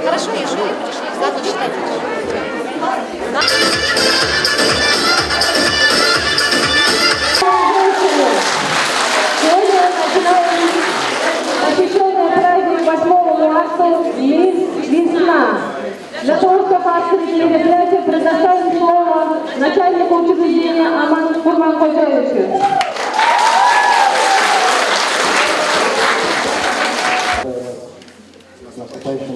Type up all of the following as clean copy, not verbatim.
Хорошо, если будешь их заодно читать. Сегодня начинаем посвященный праздник 8 марта «Мисс Весна». Для того, чтобы открыть мероприятие, предоставим слово начальнику учреждения Аману Курманкоджаевичу. Наступающим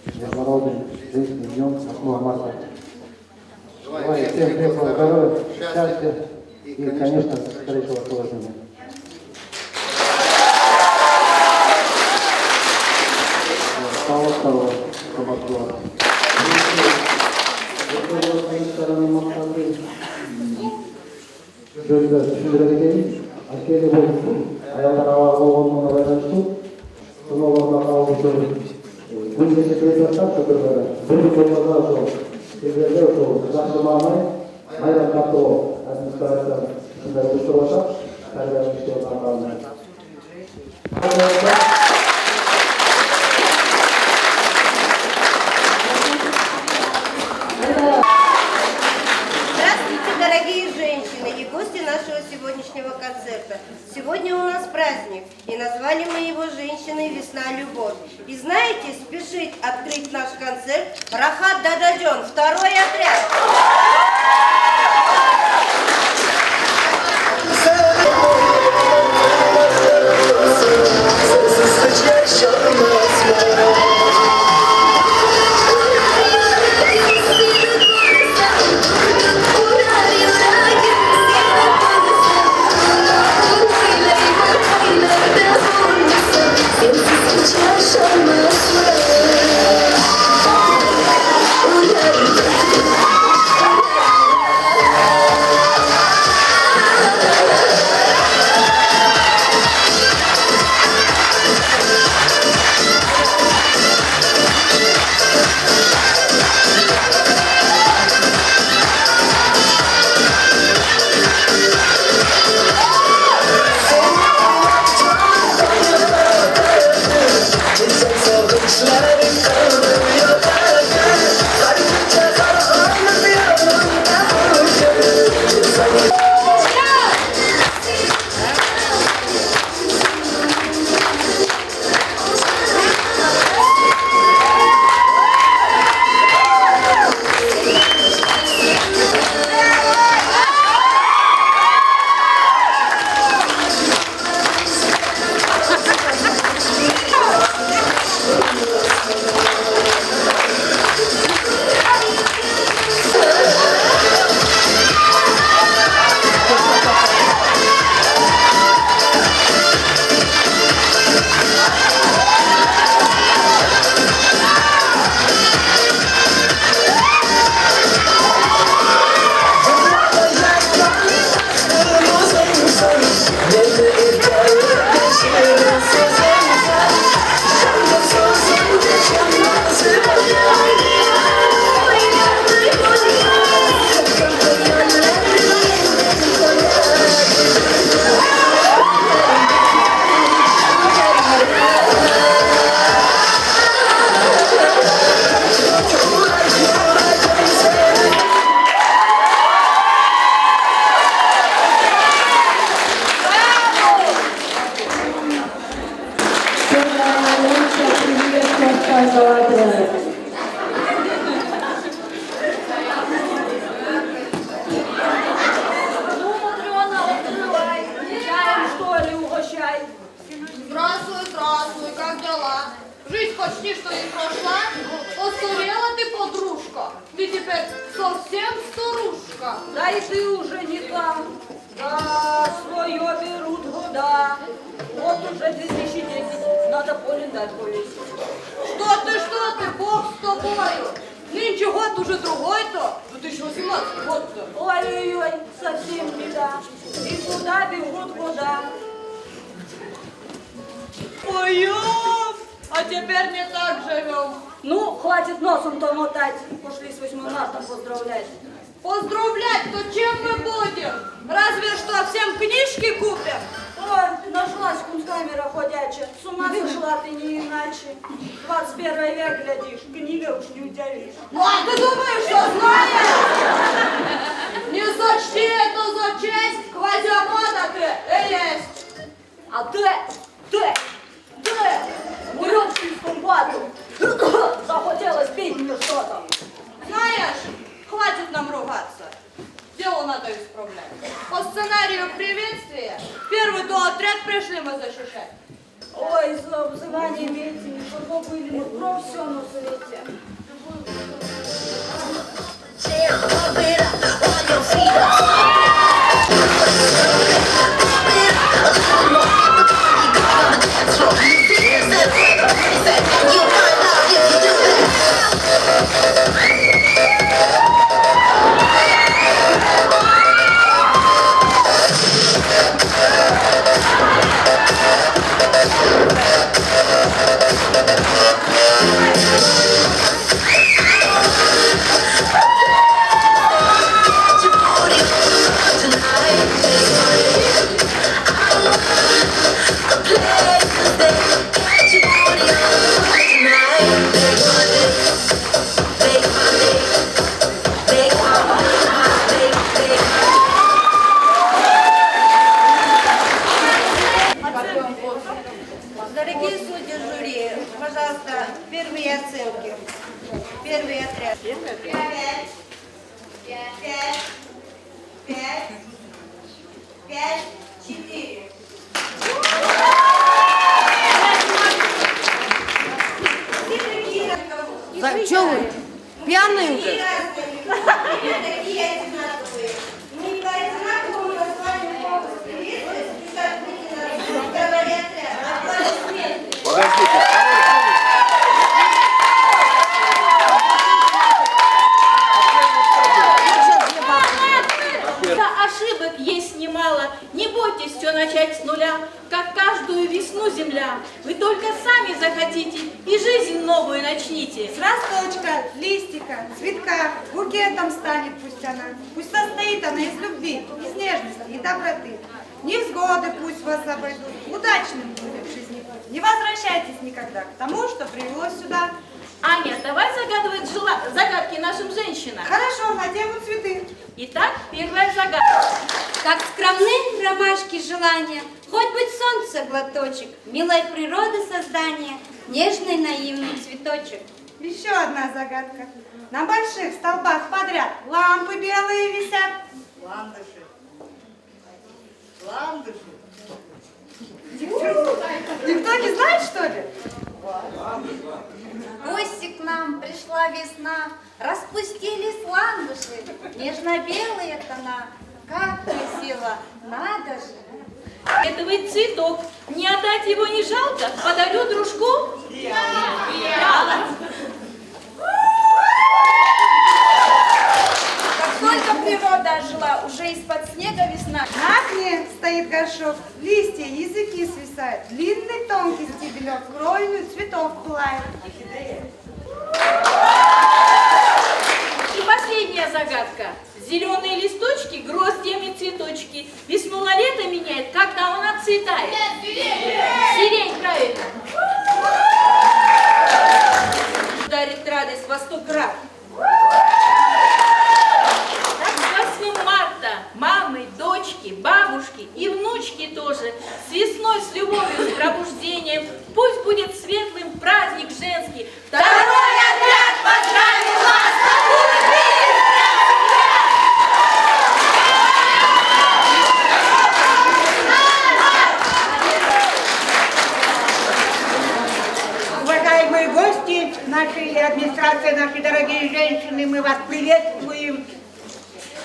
Международным женским днем 8 марта. Желаю всем крепкого здоровья, счастья и, конечно, скорейшего освобождения. Слава второго, Кабакова. Şöyle düşündürelim. Askeri boyutu, ayağlar hava olmanına bayraştı. Bunu olmanına kavuşturdu. Bu gece tezgahtan çökürleri. Bir sormadan sonra. Sizlerle oturdu. Zahlımağını ayran kaptı o. Aziz karakter. Şimdi oluşturulacak. Kardeşlik yoldan kaldı. Здравствуйте, дорогие женщины и гости нашего сегодняшнего концерта. Сегодня у нас праздник, и назвали мы его «Женщины, весна, любовь». И знаете, спешит открыть наш концерт Рахат Дададен, второй отряд. Здравствуй, здравствуй, как дела? Жизнь почти что не прошла. Постарела ты, подружка. Ты теперь совсем старушка. Да и ты уже не там. Да, свое берут года. Вот уже 2010, надо поле дать повесить. Что ты, Бог с тобою. Нынче год уже другой-то, 2018 год-то. Ой-ой-ой, совсем беда. И куда бегут года. Ой, а теперь не так живем. Ну, хватит носом-то мотать. Пошли с 8 марта поздравлять. Поздравлять-то чем мы будем? Разве что всем книжки купим. Ой, нашлась кунсткамера ходячая. С ума сошла ты не иначе. 21 век, глядишь, книга уж не удивишь. Ну, а ты думаешь, что знаешь? Не сочти это за честь, квазиамада ты есть. А ты, Мурёвским бату, захотелось пить мне что-то. Знаешь, хватит нам ругаться. Дело надо исправлять. По сценарию приветствия первый отряд пришли мы защищать. Ой, за обзываниями этими, чтобы были мы про все на свете. Дорогие судьи жюри, пожалуйста, первые оценки. Первый отряд. 5, 4. Что вы? Пьяные уже? Такие одинаковые. Не по одинаковому названию конкурс приветствия спешат выйти на работу второй отряд. Аплодисменты. Ошибок есть немало, не бойтесь все начать с нуля, как каждую весну земля. Вы только сами захотите и жизнь новую начните. С росточка, листика, цветка, букетом станет пусть она. Пусть состоит она из любви, из нежности и доброты. Невзгоды пусть вас обойдут, удачным будет в жизни путь. Не возвращайтесь никогда к тому, что привело сюда. Аня, давай загадывать загадки нашим женщинам. Хорошо, на тему цветы. Итак, первая загадка. Как скромны ромашки желания, хоть быть солнце глоточек, милой природы создания, нежный наивный цветочек. Еще одна загадка. На больших столбах подряд лампы белые висят. Ландыши. Ландыши. Никто не знает, что ли? В гости к нам пришла весна, распустились ландыши, нежно-белые тона. Как красиво, надо же! Это ведь цветок. Не отдать его не жалко. Подарю дружку. Как только природа ожила, уже из-под снега весна. На окне стоит горшок, листья, языки свисают, длинный тонкий стебелек кровью цветов пылает. И последняя загадка. Зеленые листочки, гроздьями цветочки. Весну на лето меняет, когда он отцветает. Сирень, правильно. Дарит радость во 100 крат. Так с 8 марта мамы, дочки, бабушки и внучки тоже с весной, с любовью, с пробуждением. Пусть будет светлым праздник женский. Второй отряд поздравит вас! Уважаемые гости, нашей администрации, наши дорогие женщины, мы вас приветствуем.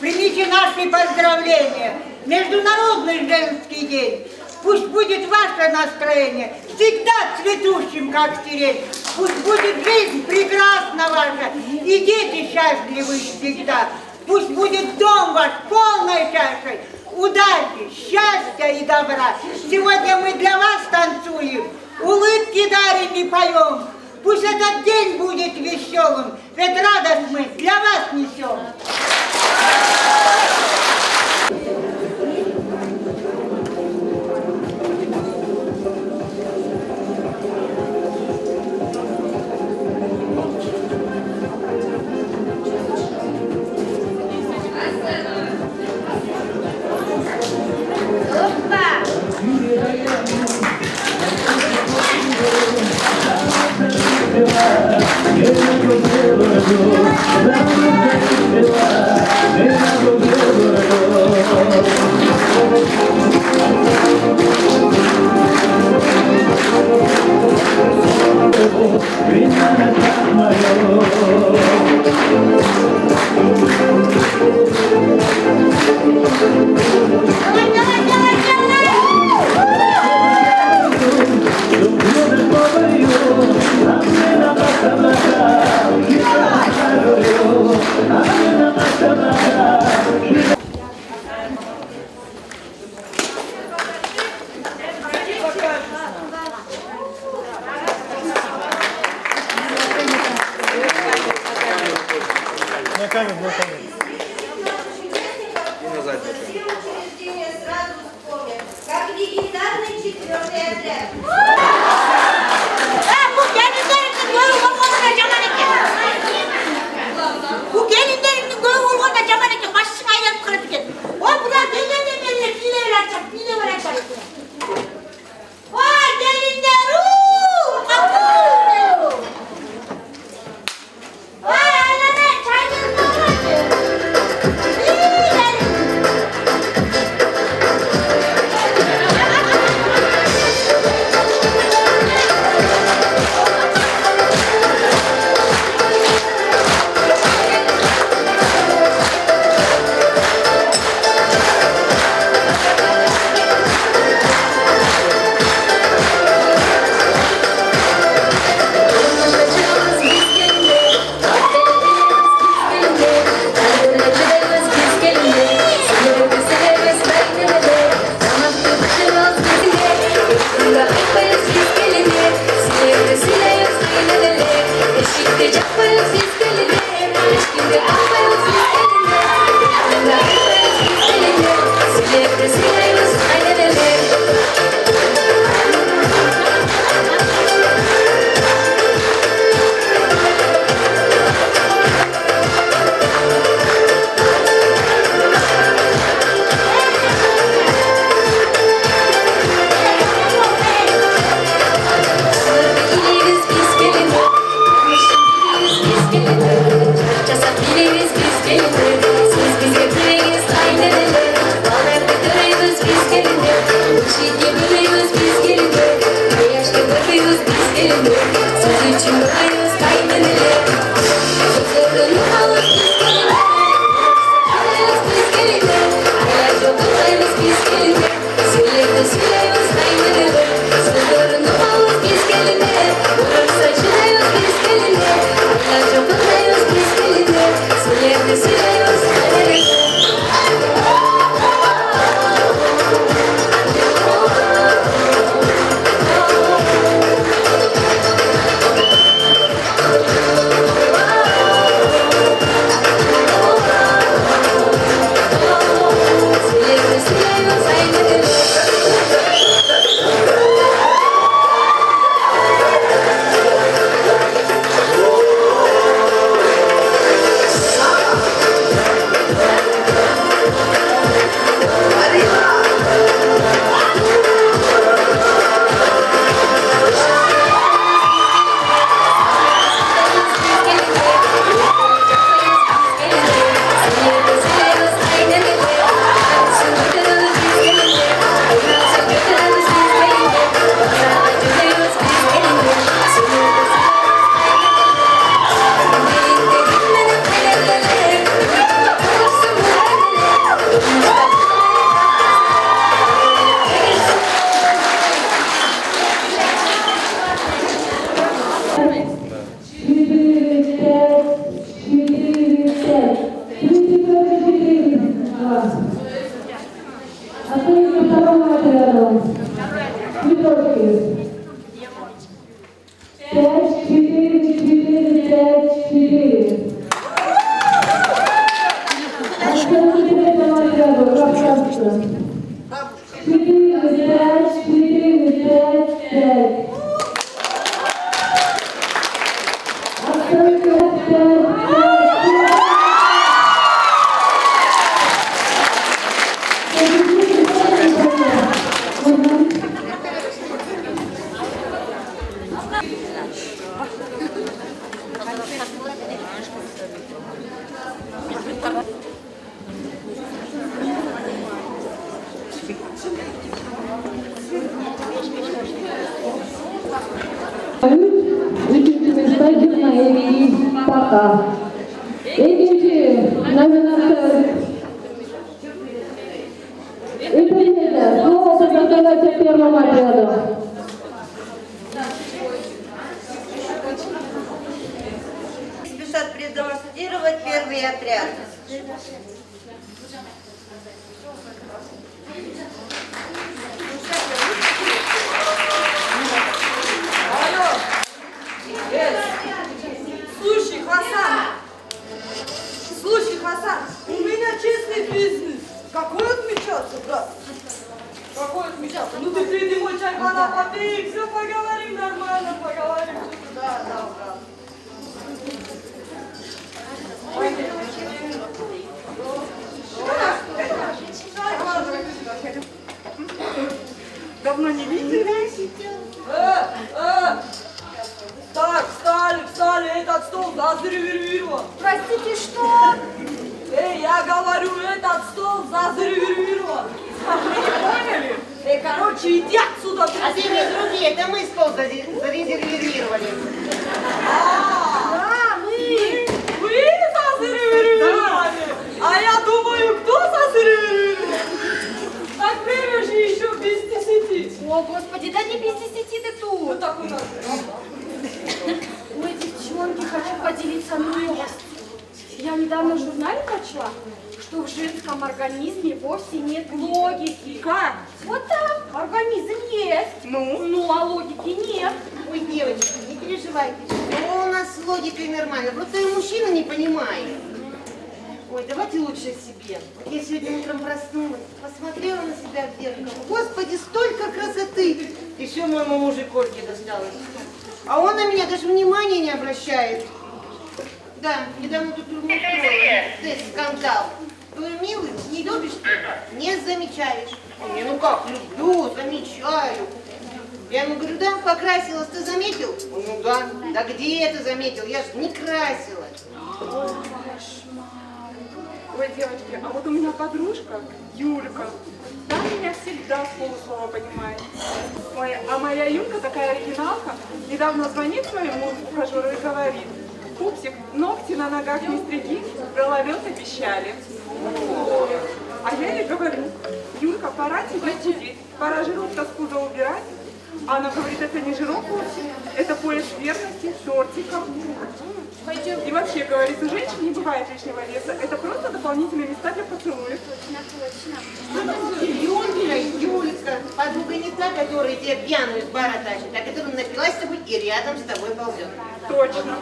Примите наши поздравления. Международный женский день. Пусть будет ваше настроение всегда цветущим, как сирень. Пусть будет жизнь прекрасна ваша, и дети счастливы всегда. Пусть будет дом ваш полной чашей удачи, счастья и добра. Сегодня мы для вас танцуем, улыбки дарим и поем. Пусть этот день будет веселым, ведь радость мы для вас несем. Как легендарный 4-й отряд. Bu gelinlerin göğü olmadan camaneke başına ayak kırıp git. O buna gelinlerin file verecek, file verecek. Vay gelinler uuu, kapuu. Vay anne, çayını dolacak. Üçüncü Gülna Evi Paka. İkinci номинация. И принято. Слово предоставляется первому отряду. Спешат продемонстрировать первый отряд. Слушай, Хасан, у меня честный бизнес. Какой отмечаться, брат? Какой отмечаться? Ну ты приди мой чайхана попей, все поговорим нормально, поговорим. Да, брат. Давно не виделись? Так, встали, этот стол зарезервирован. Простите, что? Я говорю, этот стол зарезервирован. Вы не поняли? Короче, иди отсюда. А ты не другие, это мы стол зарезервировали. Да, мы. Вы зарезервировали? А я думаю, кто зарезервировал? Так время же еще без 10. О, Господи, да не без 10 ты тут. Вот так у нас. Ой, девчонки, хочу поделиться новостью. Я недавно в журнале прочла, что в женском организме вовсе нет логики. Как? Вот так, организм есть. Ну, а логики нет. Ой, девочки, не переживайте. Все у нас с логикой нормально. Просто и мужчина не понимает. Ой, давайте лучше о себе. Вот я сегодня утром проснулась, посмотрела на себя в зеркало. Господи, столько красоты! Еще моему мужику Ольге досталось. А он на меня даже внимания не обращает. Да, недавно тут тест, скандал. Твою милую не любишь, не замечаешь. Он мне, ну как, люблю, замечаю. Я ему говорю, да, покрасилась, ты заметил? Он, ну да. Да где это заметил? Я же не красилась. Ой, девочки, а вот у меня подружка, Юлька, та меня всегда с полуслова понимает. Ой, а моя Юлька такая оригиналка, недавно звонит своему ухажеру и говорит: Пупсик, ногти на ногах не стриги, головет обещали. А я ей говорю: Юлька, пора тебе худеть, пора жирок с пуза убирать. А она говорит: это не жирок вовсе, это пояс верности с тортиком. И вообще, говорит, у женщин не бывает лишнего веса, это просто дополнительные места для поцелуев. Юлька, подруга не та, которая тебя пьяную с бара тащит, а которая напилась с тобой и рядом с тобой ползет. Точно.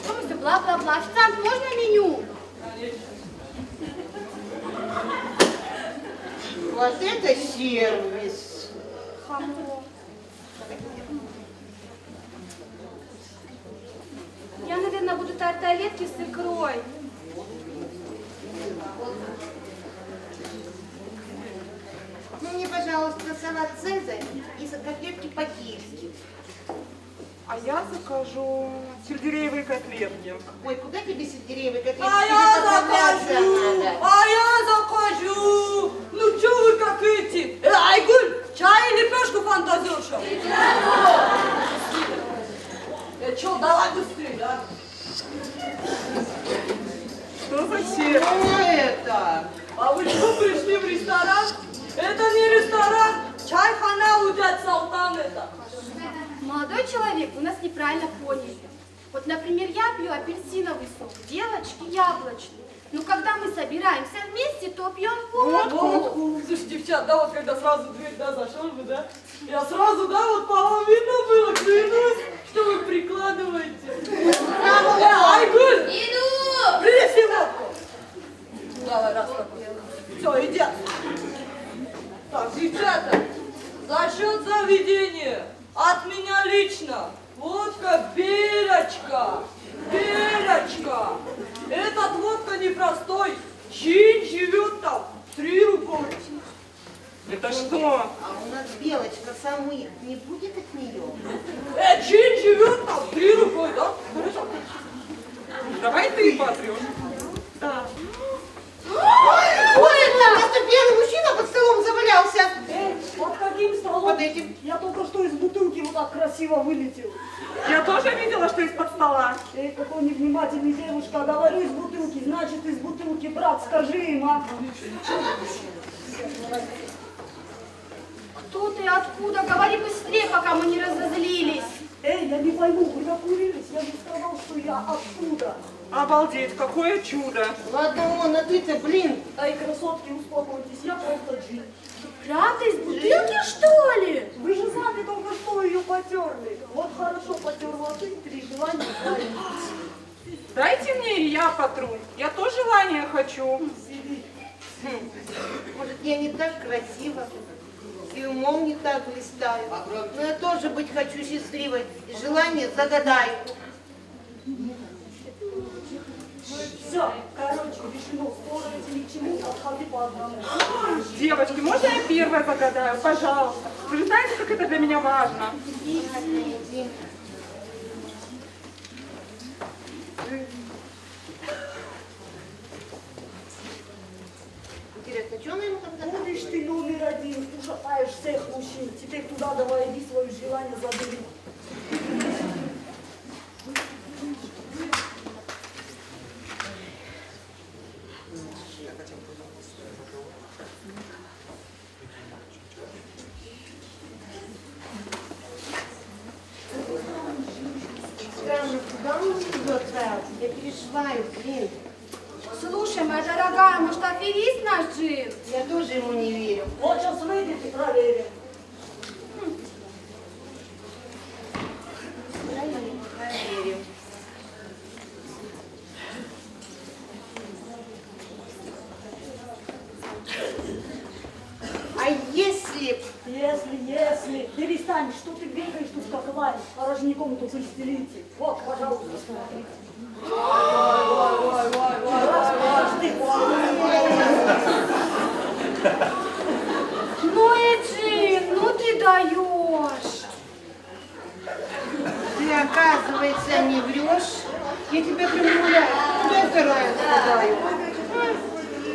Что мы все бла-бла-бла? Официант, можно меню? Вот это сервис. Я, наверное, буду тарталетки с икрой. Ну, мне, пожалуйста, салат «Цезарь» и котлетки по-киевски. А я закажу сельдереевые котлетки. Ой, куда тебе сельдереевые котлетки? А я закажу. Ну, что вы как эти? Айгуль, чай или лепешку фантазерша? Что, давай быстрее, да? Что за сервис? Что это? А вы что, пришли в ресторан? Это не ресторан, чайхана удят салтан это. Молодой человек, вы нас неправильно поняли. Вот, например, я пью апельсиновый сок, девочки яблочный. Но когда мы собираемся вместе, то пьем водку. Слушай, девчат, да, вот когда сразу дверь, да, зашел бы, да? Я сразу, да, вот по вам видно было, клянусь, что вы прикладываете. Айгуль! Иду! Принеси водку. Давай, раз такой. Все, иди. Так, девчата, за счет заведения, от меня лично, водка Белочка. непростой. Чин живет там 3 рукой. Это что? А у нас Белочка самых не будет от нее? Чин живет там 3 рукой, да? Хорошо. Давай ты потрешь. Да. Ой, это белый мужчина под столом завалялся. Под каким столом? Под этим. Я только что из бутылки вот так красиво вылетел. Я тоже видела, что из-под стола. Эй, какой невнимательный девушка, говорю из бутылки, значит из бутылки, брат, скажи им, а? Кто ты, откуда? Говори быстрее, пока мы не разозлились. Эй, я не пойму, вы накурились? Я же сказал, что я оттуда. Обалдеть, какое чудо. Ладно, он, а ты-то, блин. Эй, красотки, успокойтесь, я просто джин. Правда, из бутылки, что ли? Вы же сами только что ее потерли. Вот хорошо потерла ты, 3 желания твои. Дайте мне, и я потру. Я тоже желание хочу. Сиди. Может, я не так красива, и умом не так блистаю. Но я тоже быть хочу счастливой, и желание загадаю. Все, короче, решено, скоро эти ни к чему, отходи по одному. Девочки, можно я первая загадаю? Пожалуйста. Вы же знаете, как это для меня важно. Иди. Интересно, что она ему там загадала? Будешь ты номер 1, ужасаешь всех мужчин. Теперь туда давай, иди свое желание забери. Странно, куда он идет, я переживаю, блин. Слушай, моя дорогая, может, аферист наш Джин? Я тоже ему не верю. Вот сейчас выйдет и проверим. Проверим. А если... Если, перестань, что ты бегаешь тут как лань, пора же никому тут застелите. Вот, пожалуйста, смотри. Ну, Джин, ну ты даешь. Ты, оказывается, не врешь. Я тебя прям гуляю. Куда вторая сказаю?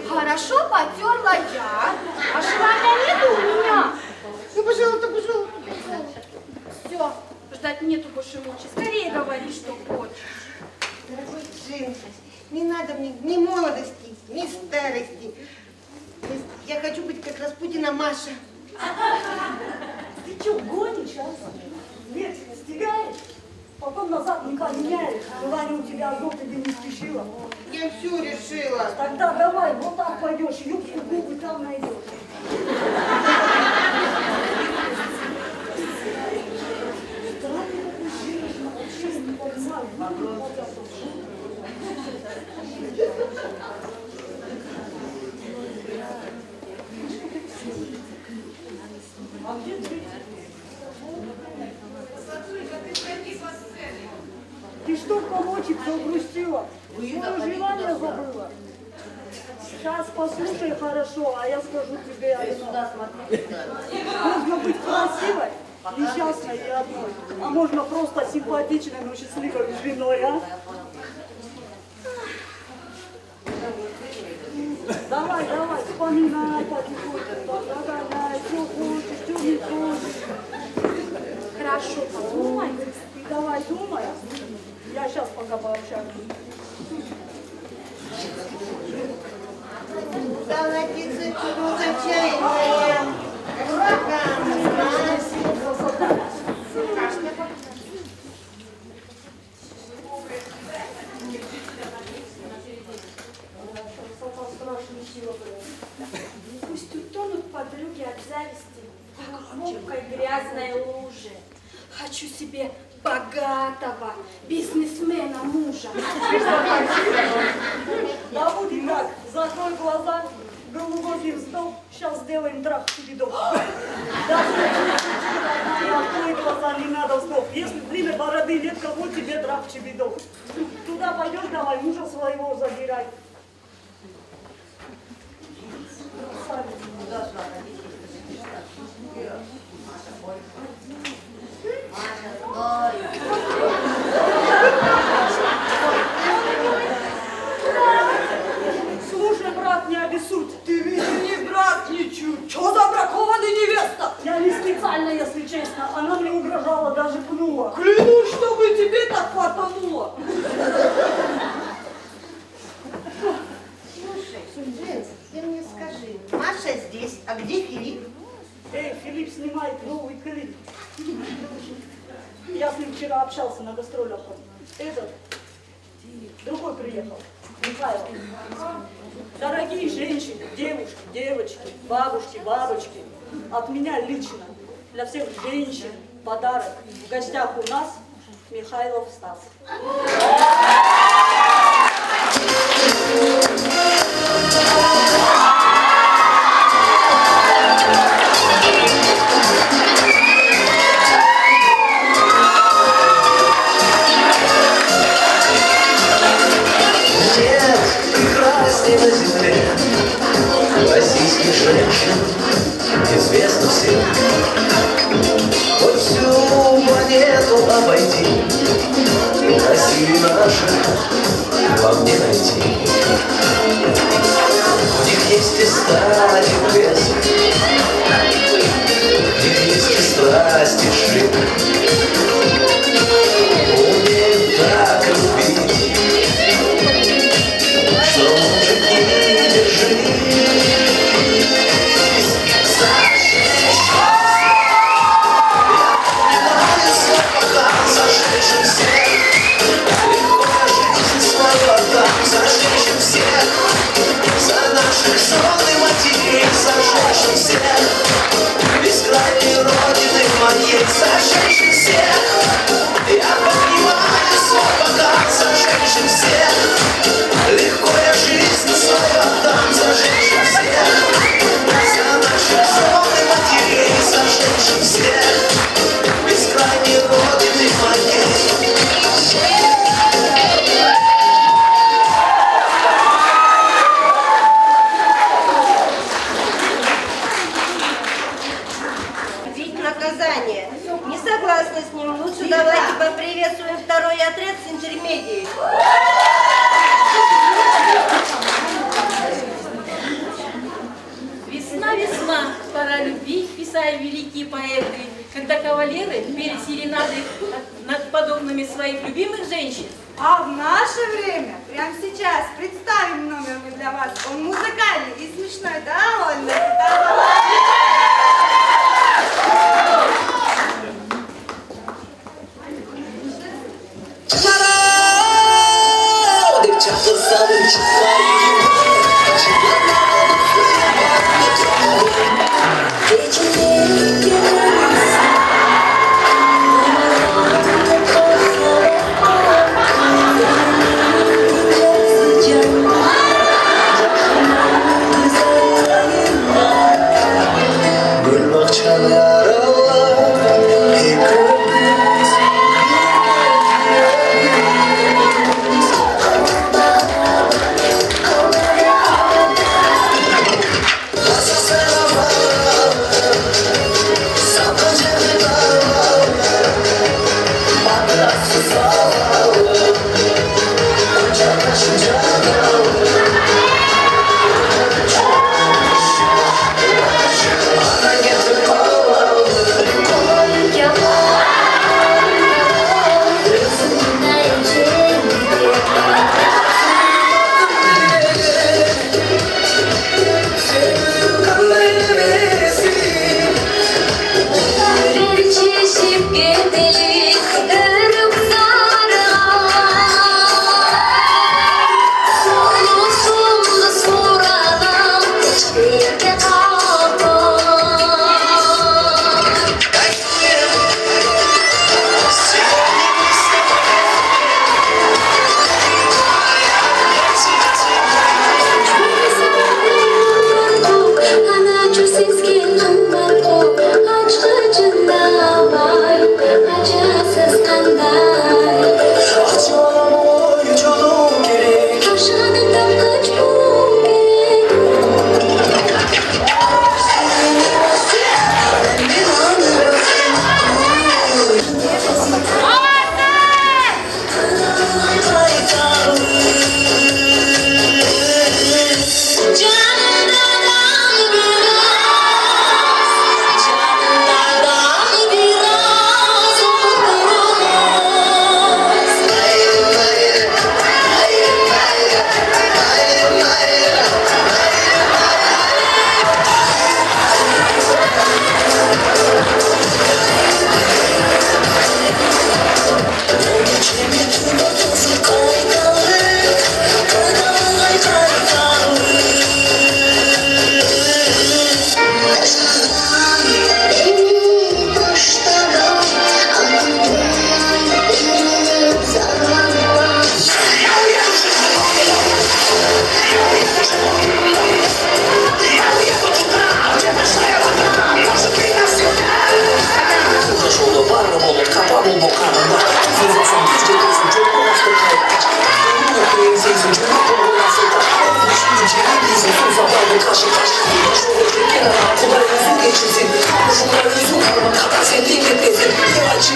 Хорошо, потерла я, а желания нету у меня. Ну, пожалуйста, пожалуйста. Все, ждать нету больше мочи. Скорее говори, что хочешь. Дорогой Джин, не надо мне ни молодости, ни старости. Я хочу быть как Распутина Маша. Ты что, гонишь, а? Нет, стигаешь? Потом назад не поменяешь. Желание у тебя одно, ты бы не спешила. Я все решила. Тогда давай, вот так пойдешь, юбку, губы там найдешь. Странный такой женщина, вообще не понимаю. А где ты? Ты что, комочек, загрустила? Свое желание забыла? Сейчас послушай хорошо, а я скажу тебе одно. Можно быть красивой, несчастной и одной, а можно просто симпатичной, но счастливой женой, а? Давай, вспоминай потихоньку, догоняй, что хочешь, что не хочешь. Хорошо, подумай. Ты давай думай, я сейчас пока пообщаюсь. Золотится чудо чайная, врагам красота. Пусть утонут подруги от зависти в глубокой грязной луже. Хочу себе богатого бизнесмена мужа. Да будет так, закрой глаза, глубокий вздох, сейчас сделаем трах чудидов. Даже не открой глаза, не надо вздох. Если время бороды нет, кого тебе трах чудидов. Туда пойдешь, давай мужа своего забирай. вчера общался на гастролях. Этот, другой приехал, Михаил. Дорогие женщины, девушки, девочки, бабушки, бабочки, от меня лично, для всех женщин подарок. В гостях у нас Михайлов Стас. Нет прекрасней на земле российских женщин, известно всем. Хоть всю планету обойди, насилие наше вам не найти. У них есть и стать, и вес, у них есть и страсть, и шик. Умеют так любить, что лучше не держись. Бескрайней родины моей, за женщин всех. Я поднимаю свой бокал за женщин всех. Легко я жизнь свою отдам за женщин всех. За наших жен и матерей, за женщин всех. Бескрайней родины моей. Наказание. Не согласна с ним. Лучше давайте поприветствуем второй отряд с интермедией. Весна, весна, пора любви, писали великие поэты, когда кавалеры пели серенады над подобными своих любимых женщин. А в наше время, прямо сейчас, представим номер мы для вас. Он музыкальный и смешной, довольно. Девчата залечат свои.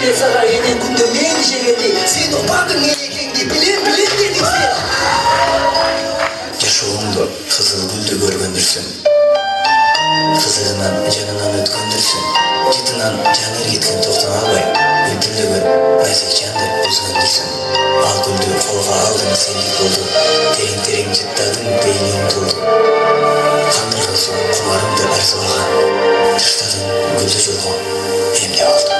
Kişine sarayının gündemine endişeledi. Sen o bakın gerekendi, bilir dedik sen. Yaşuğumda kızıl gülde görgöndürsün. Kızığından canından ötköndürsün. Ciddinden canır gitken toxtan albay. Ülkünde gör, nazik candı üzgöndürsün. Al güldü, kolga aldın sendik oldu. Terin terin cittadın beynin doldu. Kandırgın kumarımdı arzuağa. Tırstadın güldü jorgon, emle oldu.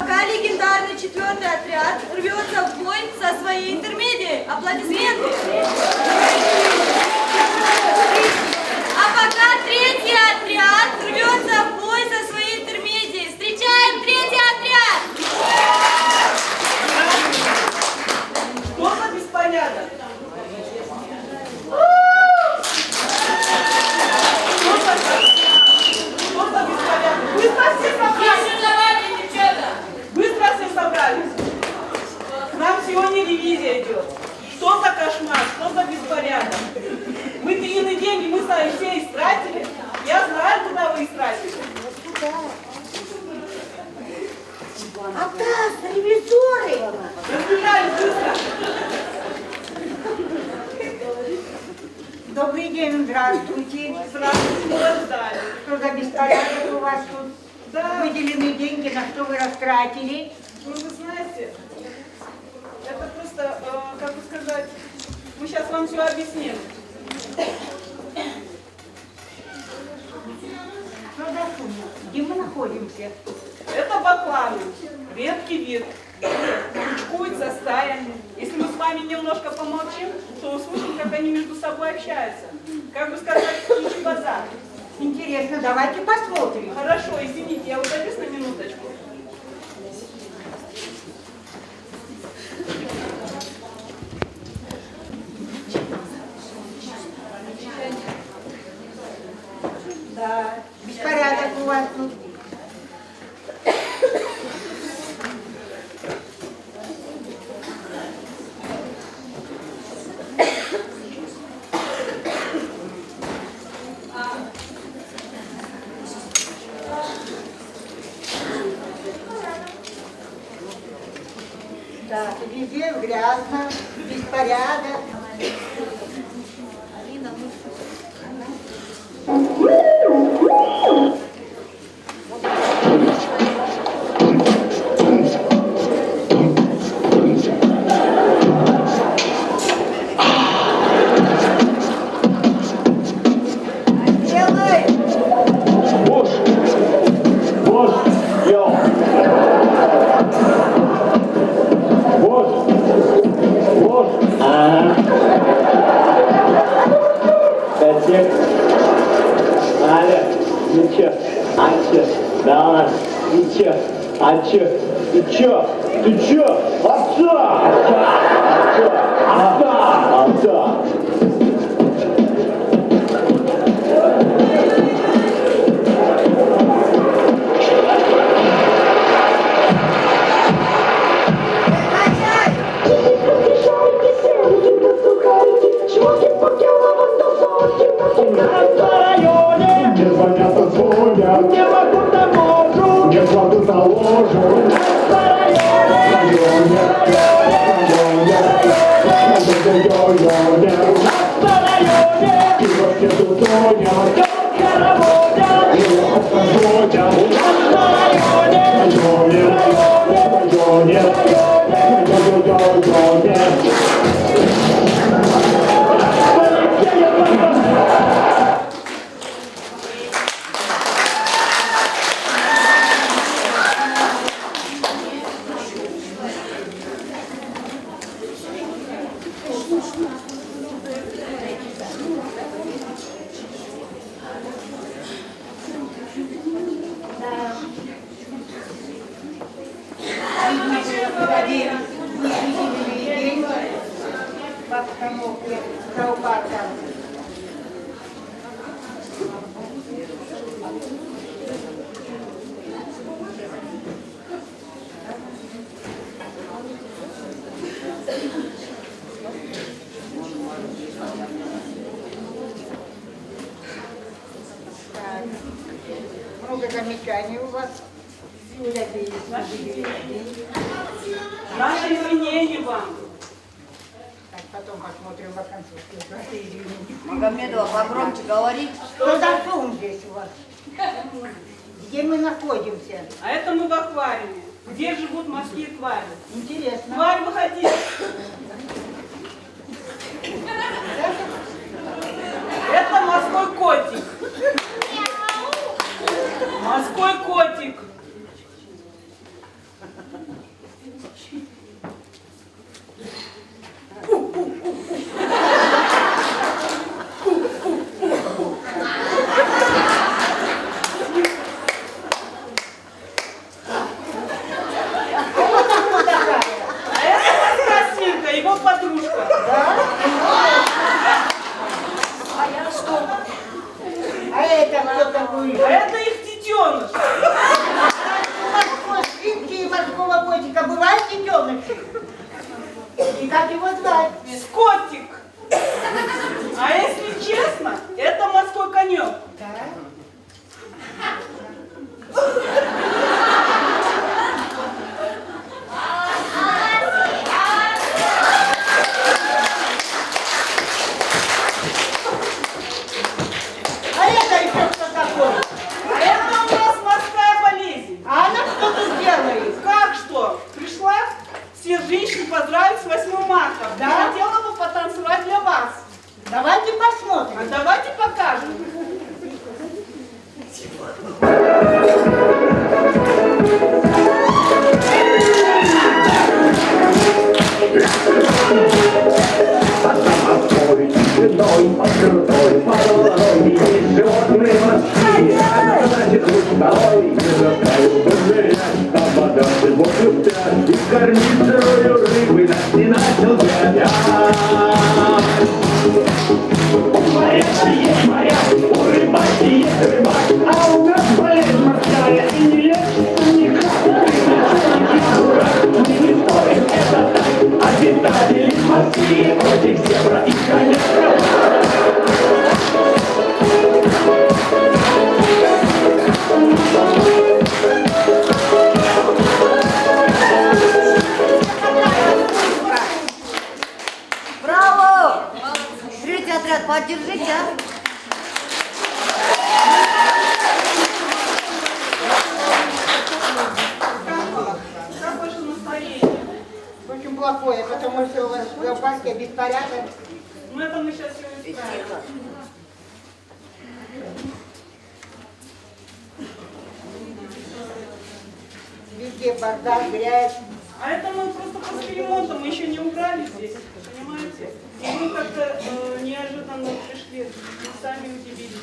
Пока легендарный 4-й отряд рвется в бой со своей интермедией. Аплодисменты. А пока 3-й отряд рвется в бой со своей интермедией. Встречаем 3-й отряд. Что за беспорядок? Что за беспорядок? Быстро все собрались! Быстро все собрались! К нам сегодня ревизия идет. Что за кошмар? Что за беспорядок? Мы длинные деньги, мы сами все истратили. Я знаю, куда вы истратили. Атас, ревизоры! Разбежались быстро! Добрый день, здравствуйте. Здравствуйте, ждали. Что за беспорядок у вас тут? Да. Выделенные деньги, на что вы растратили? Ну, вы знаете, это просто, как бы сказать, мы сейчас вам все объясним. Что за сумма? Где мы находимся? Это бакланы, редкий вид, кучкуются стаями. Если мы с вами немножко помолчим, то услышим, как они между собой общаются. Как бы сказать, птичий базар. Интересно, давайте посмотрим. Хорошо, извините, я удалюсь на минуточку. Да, беспорядок у вас тут. Да, везде грязно, беспорядок. Ты чё? Отца! остановке зоопарка. Так. Много замечаний у вас. Юля, Наши извинения вам. так, потом посмотрим вакансию. Магомедова, погромче говори. Что за шум здесь у вас? Где мы находимся? А это мы в аквариуме, где живут морские твари. Интересно. Тварь, выходи. Это морской котик. Морской котик. А это красивка, его подружка. А это кто такой? А это их детеныш. Морской свинки и морского котика бывают детеныши? И как его звать? Скотик. А если честно, это морской конек. А это еще кто такой? А это у нас морская болезнь. А она что тут делает? Как что? Пришла всех женщин поздравить с 8 марта. Да? Хотела бы потанцевать для вас. Давайте посмотрим. А давайте покажем. А у нас болезнь морская и не лечится никак. Не стоит это так. Обитатели морские, котик, зебра и конек. Браво! Третий отряд, поддержите, а? Как ваше настроение? Очень плохое, потому что у вас в зоопарке беспорядок. Ну это мы сейчас все исправим. Везде бардак, грязь. А это мы просто после ремонта, мы еще не убрали здесь, понимаете? И мы как-то неожиданно пришли, мы сами удивились.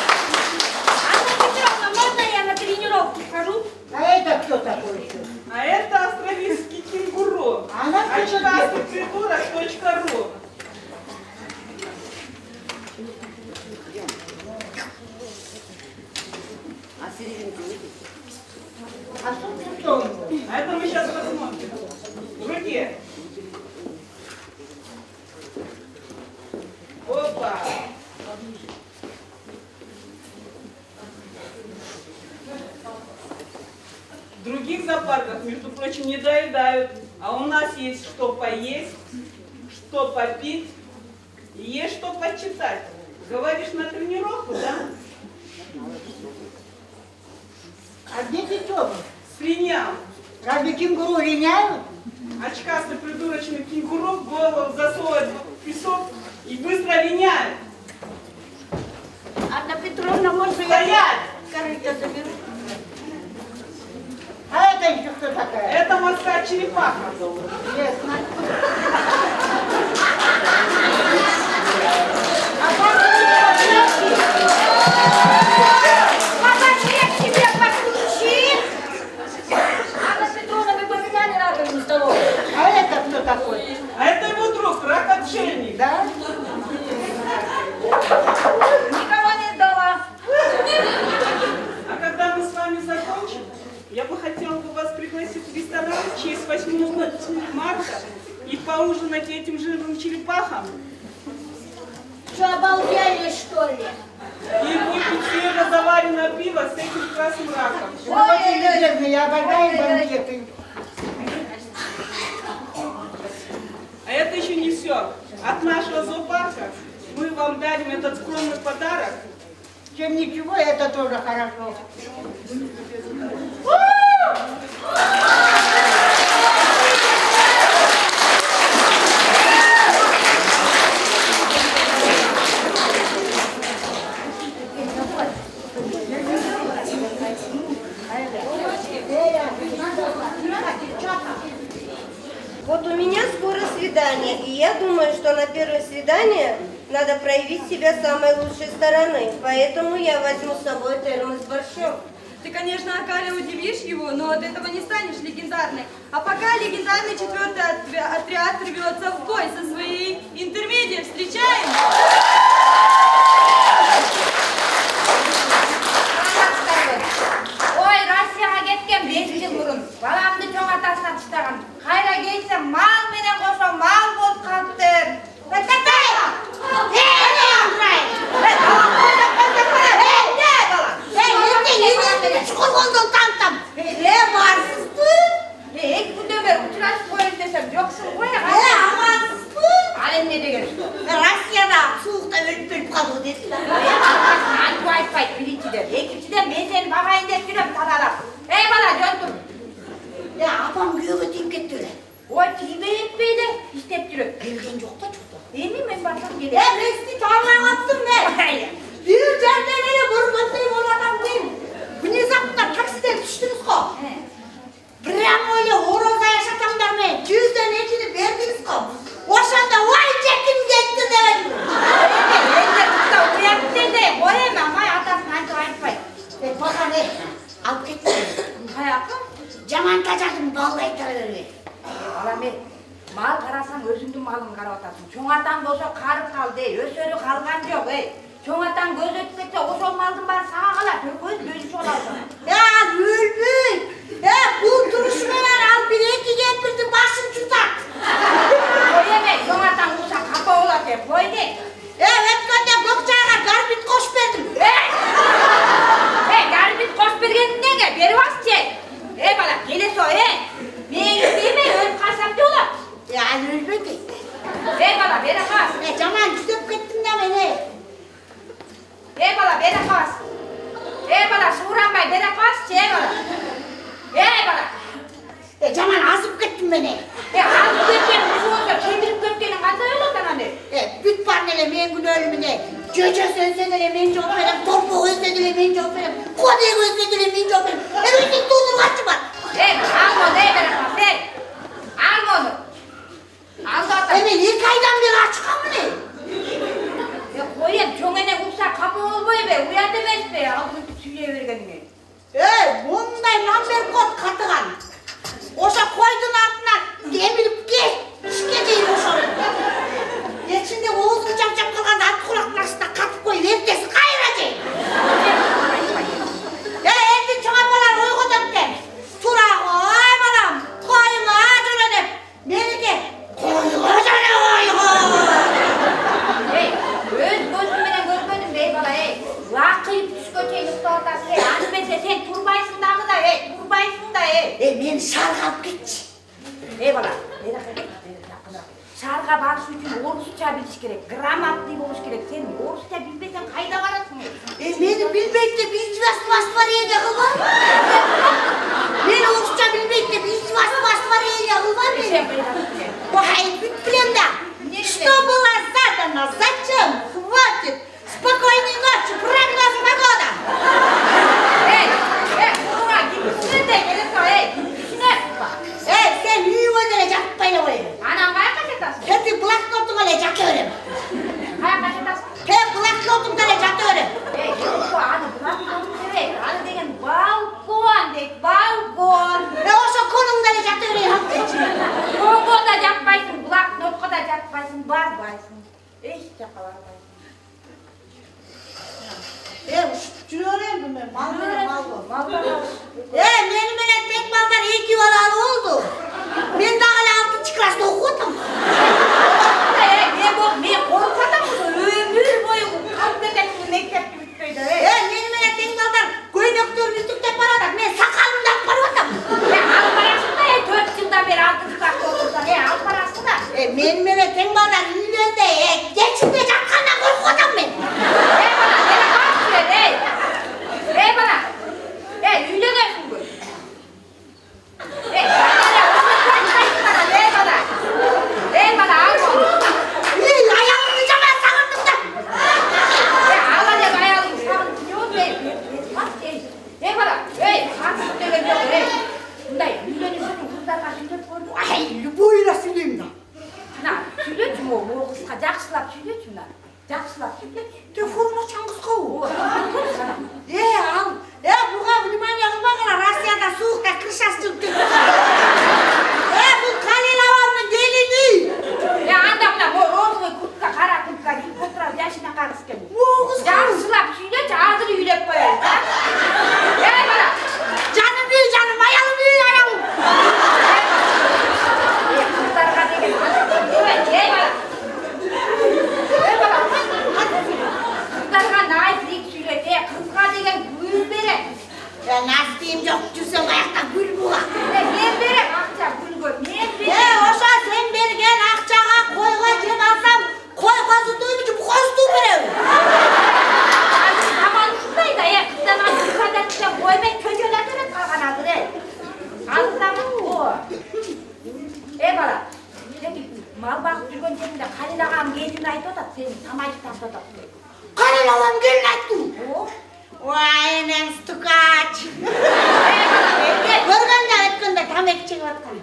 Анна Петровна, можно я на тренировку схожу? А это кто такой еще? А это австралийский кенгуру. Она Очкастый придурок, .ру. А серединку выйди. А что у него? А это мы сейчас посмотрим. В руке. Опа. В других зоопарках, между прочим, не доедают. А у нас есть что поесть, что попить и есть что почитать. Говоришь, на тренировку, да? А где детенок? Слинял. Разве кенгуру линяют? Очкастый придурочный кенгуру в голову засовывает в песок и быстро линяет. Анна Петровна, можно Стоять! корыто заберу? А это еще кто такая? Это морская черепаха. Интересно. А как вы не подняли? обалдели, что ли? И выпить свежезаваренное пиво с этим красным раком. Очень любезно, я обожаю банкеты. А это еще не все. От нашего зоопарка мы вам дарим этот скромный подарок. Чем ничего, это тоже хорошо. Вот у меня скоро свидание, и я думаю, что на первое свидание надо проявить себя с самой лучшей стороны. Поэтому я возьму с собой термос с борщом. Ты, конечно, Акаля, удивишь его, но от этого не станешь легендарной. А пока легендарный 4-й отряд рвется в бой со своей интермедией. Встречаем! Ой, Россияға кеткен 5 жыл бұрын баламды жоң атасына тастаған. Қайда кетсем мал менен қоса мал болып қалыптыр. Екі күнде бері ұшырасып қойып десем, жоқсың ғой, ал не деген? Россияда суықта өліп қалу деді. Айтпайды, біріншіден. Екіншіден, мен сені бағайын деп жүрем таналап. Ей бала, жөн тұр. Апам күйеуге тиіп кетті өлі. Ой, тиме етпейді, істеп жүрем. Келген жоқ та жоқ. Еми, мен барсам келем. Ресті тармай қаттым мен. Bir жерден еле көргендей болатам деймін. Внезапно таксиден түштіңіз ғой. Прямо еле ороза yaşatamдар мен. 100-ден 2-ні бердіңіз ғой. Ошанда ой жекім кетті деп. Ендер тұста ұяттен де, ойым амай атасын айтпайды. Бақа не? Алып кетті. Қаяқым? Жаман тажадым балды айтара берме. Балам ей, мал қарасаң өзіңдің малын қарап атасың. Чоң атаң болса қарып қалды, өсөрі қалған жоқ, ей. Чоң атаң көз өтіп кетсе, ошол малдың бары саға қалады, көз бөліп олады. Өлбүй! Бұл тұрышымен ал бір екі кемпірдің басын жұтат. Ой еме, чоң атаң ұлса қапа болады, қой де. Өткенде Көкжайға гарбит қош бердім. Гарбит қош бергенің неге? Беріп асты. Бала, келе со, мен істейме, өліп қалсам де олады. Ал өлбеді. Бала, бері қас. Жаман жүдеп кеттің да мені. Бала, бері қас. Бала, суыранбай, бері қас, бала. Бала. Жаман азып кеттің мені. Азып кеткен, ұшы olsa, кеміріп кеткенің қандай олады ананы? Бүт барын еле мен күн өліміне. Жөжөс өлсе деле мен жооп берем, торпок өлсе деле мен жооп берем, кодек өлсе деле мен жооп берем. Өзің туудурганчы бар. Ал бері қас, ал оны. Мен 2 айдан бері ачқанмын. Қойым, чоңене ұқса қапы болбой бе, ұят емес пе, алдын сүйлей бергеніңе. Мұндай намбер код қатыған. Оша қойдың артынан еміліп кет, ішке дейін ошаны. Ешінде оғызын жап-жап қалған ат құлақтың астына қатып қой, ертесі қайра дейін. Енді чоңа балар ойға дөпкен. Тұра ғой балам, қойыңа жөне деп. Меніке қойға жөне ойға. Өз көзіменен көргенім бей бала, лақиып түске чейін ұқтауытасың, анымен сен тұрбайсың дағы да, тұрбайсың да, Мен шарға алып кетші. Бала, шарға барыш үшін орысша біліш керек, грамотный болыш керек. Сен орысша білбесен қайда барасың? Мені білмейді деп издевательствование қылбар. Мен орысша білмейді деп издевательствование қылбар. Ой, бүт білем да. Что было задано? Зачем? Хватит. Спокойной ночи. Прогноз погода. Sen үйіңе деле жатып байлап ой. Анан қай қашатасың? Ты блокнотыңа деле жатып өрем. Қай қашатасың? Блокнотың деле жатып өрем. Аны блокнотың керек. Аны деген балкон дейт, балкон. Ошо конуң деле жатып өрем. Конго да жатпайсың, блокнотқа да жатпайсың, барбайсың. Еш жаққа барбайсың. Жүрөрем мен, мал менен мал. Мени менен тек балдар 2 балалы болду. Мен дагы эле 6-класста окудум. Мен коркуп атам, өмүр жақсылап сөйлеші. Ты форма шаңғысқа ал. Бұға внимание қылмағыла, Россияда суықта крышасы жүріп кетті. Бұл Қалел Аванның делini. Анда мына розовый куртка, қара куртка киіп отырады, яшина қарғыс келді. Жақсылап сөйлеші, азыр үйлеп қояйын. Ей бала, жаным, аялым. Қыздарға деген ей бала, қыздарға найзлик сөйлете, қызға деген гүл береді. Настиім жоқ, жүрсем аяқта гүл бұға. Мен берем ақша гүлге, мен берем. Оша сен берген ақшаға қойға жем алсам, қой қозытуым үшін қозыту берем. Аман ұшындай да, қыздан қадаттан қоймай көкелетіріп қалған азыр, Алыстамын о. Бала, мал бағып жүрген жерінде Қалел ағам келін айтып отады, сені тамайып тастатады. Қалел ағам келін айттың? Ой, мен стукач. Көргенде өткенде тамек чегіп атқан.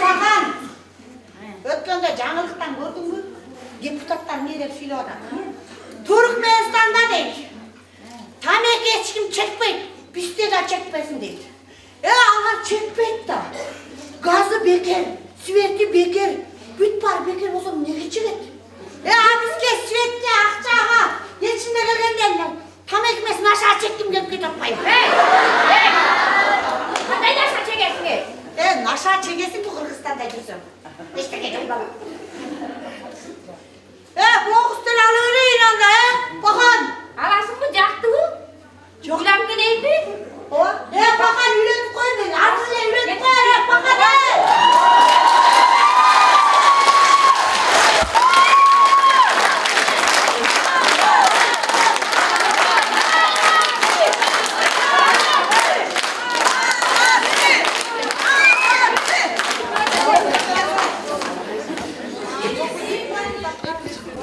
Маған, өткенде жаңылықтан көрдің бі? Депутаттар не деп сөйлеп отыр? Түркменстанда дейді. Тамек ешкім чекпейді, бізде де чекпесін дейді. Алға чекпейді да. Газы бекер, светі бекер, бүт бар бекер болсам неге чегеді? Бізге светте ақшаға, ешімде келгенде тамек емес наша чектім келіп кет отпайым. Қандай наша чегесің? Наша чегесің бұл Қырғызстанда жүрсем. Ештеңе жоқ бала. Боғыз тіл алу өрейін анда, Бақан. Аласың ба, жақты бұл? Үйлап келейін бе? Бақан үйленіп қоймын, арсылы үйленіп қойыр, Бақан.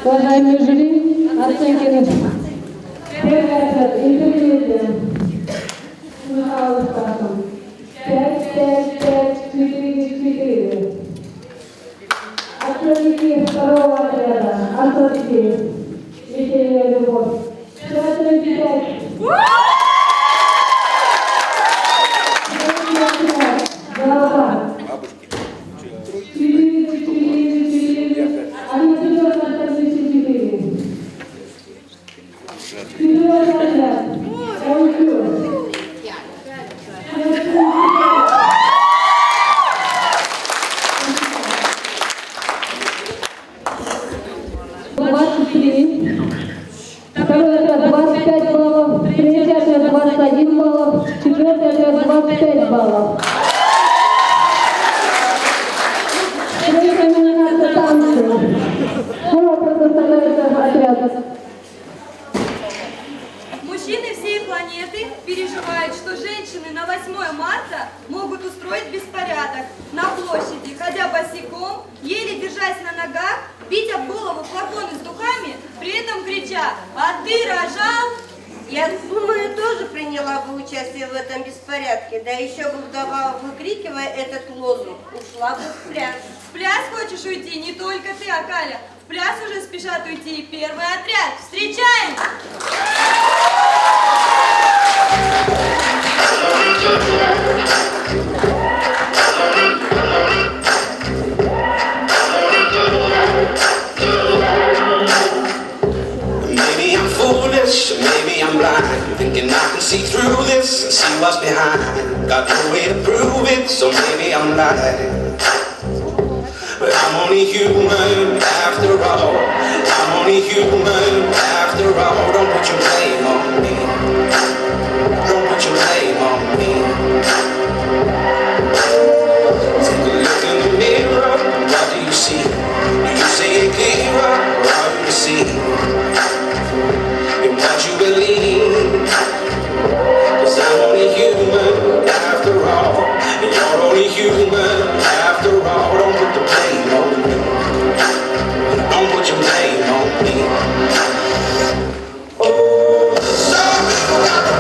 Уважаемые жюри, оценки первый ответ интермедиа. Михаил Стахов. 5, 5, 5, 4, 4. Оценки второго отряда. Оценки. Весенняя любовь. 4, 5. Голова. 4, 4, 4. Они берут на 34. Вперед, отряд. Второй отряд 25 баллов, третий отряд 21 баллов, четвертый отряд 25 баллов. Третья номинация танцы. Скоро предоставляется отряд. Мужчины всей планеты переживают, что женщины на 8 марта могут устроить беспорядок на площади, ходя босиком, еле держась на ногах, бить об голову флаконы с духами, при этом крича: «А ты рожал?» Я думаю, тоже приняла бы участие в этом беспорядке, да еще бы вдобавок выкрикивая этот лозунг, ушла бы в пляс. В пляс хочешь уйти не только ты, Акаля. В пляс уже спешат уйти и первый отряд. Встречаем! Maybe I'm foolish, maybe I'm blind, thinking I can see through this and see what's behind. Got no way to prove it, so maybe I'm lying. But I'm only human after all. I'm only human after all. Don't put your blame on me. Don't put your blame on me. Take a look in the mirror, what do you see? Do you see it clearer, or are you deceived in what you believe? 'Cause I'm only human after all, and you're only human after all. Don't put the blame on me. Don't put your blame on me. Oh, some people got the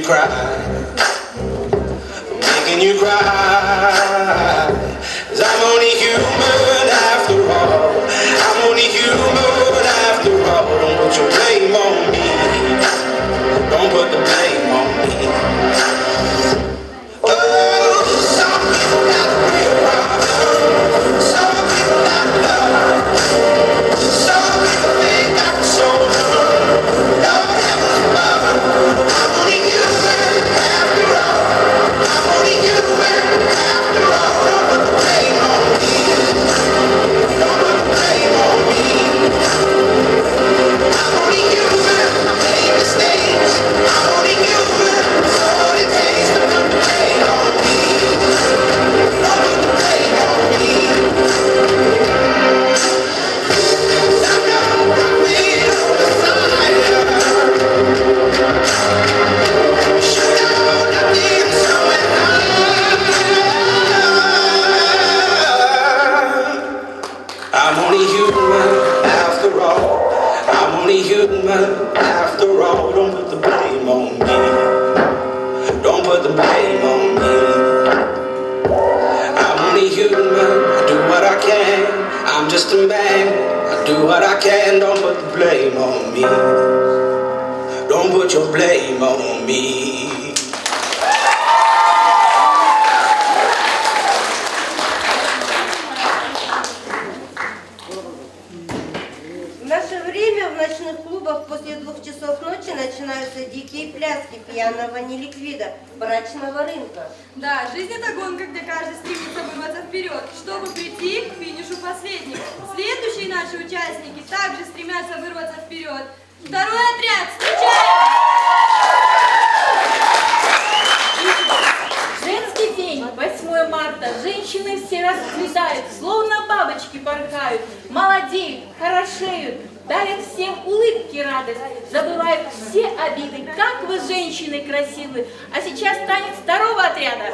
cry, making you cry. 'Cause I'm only human after all. I'm only human after all. Don't put your blame on me. Don't put the blame on me. Oh, some people got real problems. Some people got love. Some people think I'm so good. Lord heavens above. I'm only human after all. I'm only human after all. Don't put the blame on me. Don't put the blame on me. I'm only human. I made mistakes. I'm only human. That's all it takes to put the blame on me. Don't put the blame on me. I'm not walking on the fire. Shoot out nothing somewhere high. I'm only human after all. I'm only human after all. Don't put the blame on me. Don't put the blame on me. I'm only human. I do what I can. I'm just a man. I do what I can. Don't put the blame on me. Don't put your blame on me. В наше время в ночных клубах после 2 часов ночи начинаются дикие пляски пьяного неликвида, брачного рынка. Да, жизнь это гонка, где каждый стремится вырваться вперед, чтобы прийти к финишу последним. Следующие наши участники также стремятся вырваться вперед. Второй отряд, встречаем! Женский день, 8 марта, женщины все расцветают, словно бабочки порхают, молодеют, хорошеют, дарят всем улыбки, радость, забывают все обиды. Как вы, женщины, красивы! А сейчас танец второго отряда.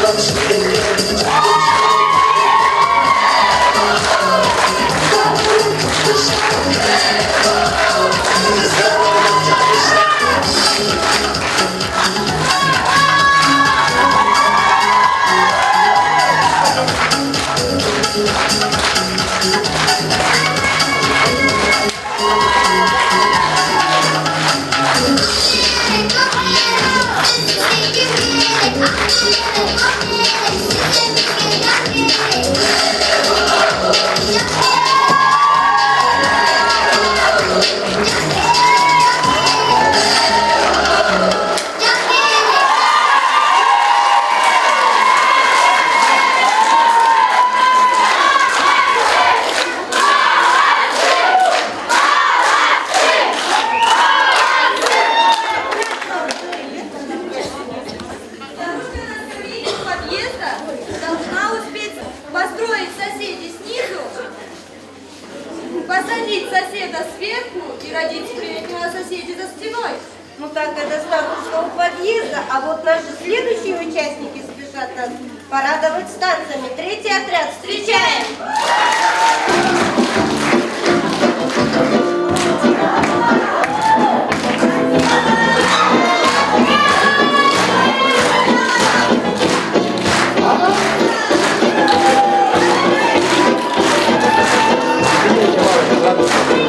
Let's Должна успеть построить соседей снизу, посадить соседа сверху и родить встретила соседей за стеной. Ну так, это старушка у подъезда, а вот наши следующие участники спешат нас порадовать с танцами. Третий отряд, встречаем! I'm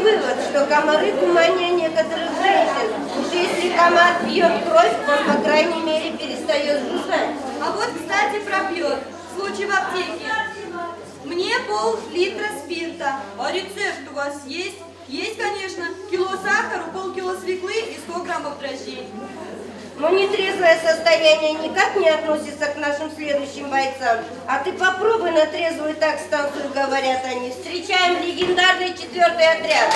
вывод, что комары кумания некоторых женщин. Уж если комар пьет кровь, он, по крайней мере, перестает жужжать. А вот, кстати, про пьет. Случай в аптеке. Мне пол-литра спирта. А рецепт у вас есть? Есть, конечно. Кило сахара, полкило свеклы и 100 граммов дрожжей. Но нетрезвое состояние никак не относится к нашим следующим бойцам. А ты попробуй на трезвую так станцию, говорят они. Встречаем легендарный 4-й отряд.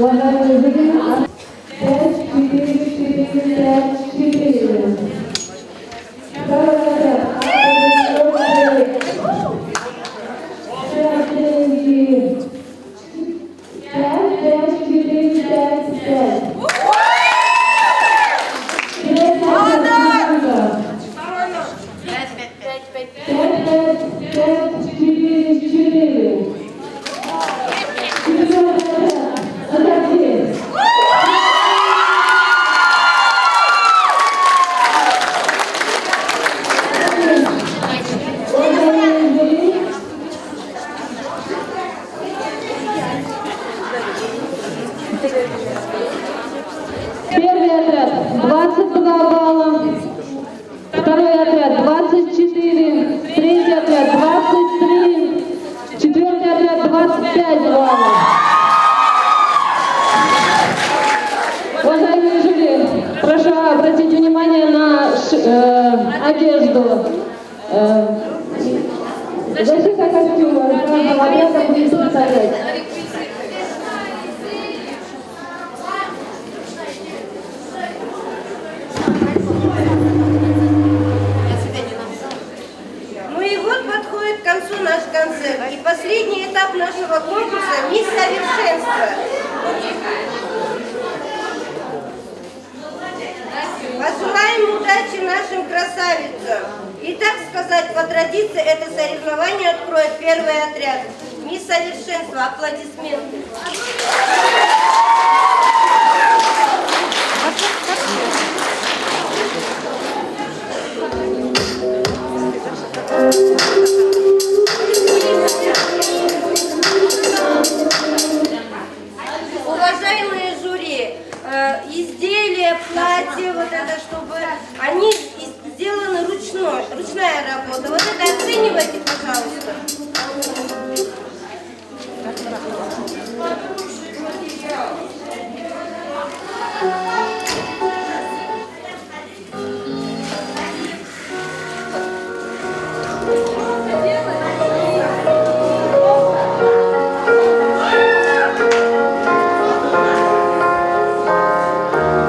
Уважаемые жюри, 5, 4, 4, 5, 4. Второй отряд. Первый отряд 22 балла, второй отряд 24, третий отряд 23, четвертый отряд 25 баллов. Уважаемые жюри, прошу обратить внимание на одежду. Защита костюма каждого отряда будет представлять. Ну и вот подходит к концу наш концерт. И последний этап нашего конкурса «Мисс Совершенство». Пожелаем удачи нашим красавицам. И, так сказать, по традиции это соревнование откроет первый отряд. «Мисс Совершенство». Аплодисменты. Уважаемые жюри, изделия, платья, вот это, чтобы они сделаны ручная работа. Вот это оценивайте, пожалуйста.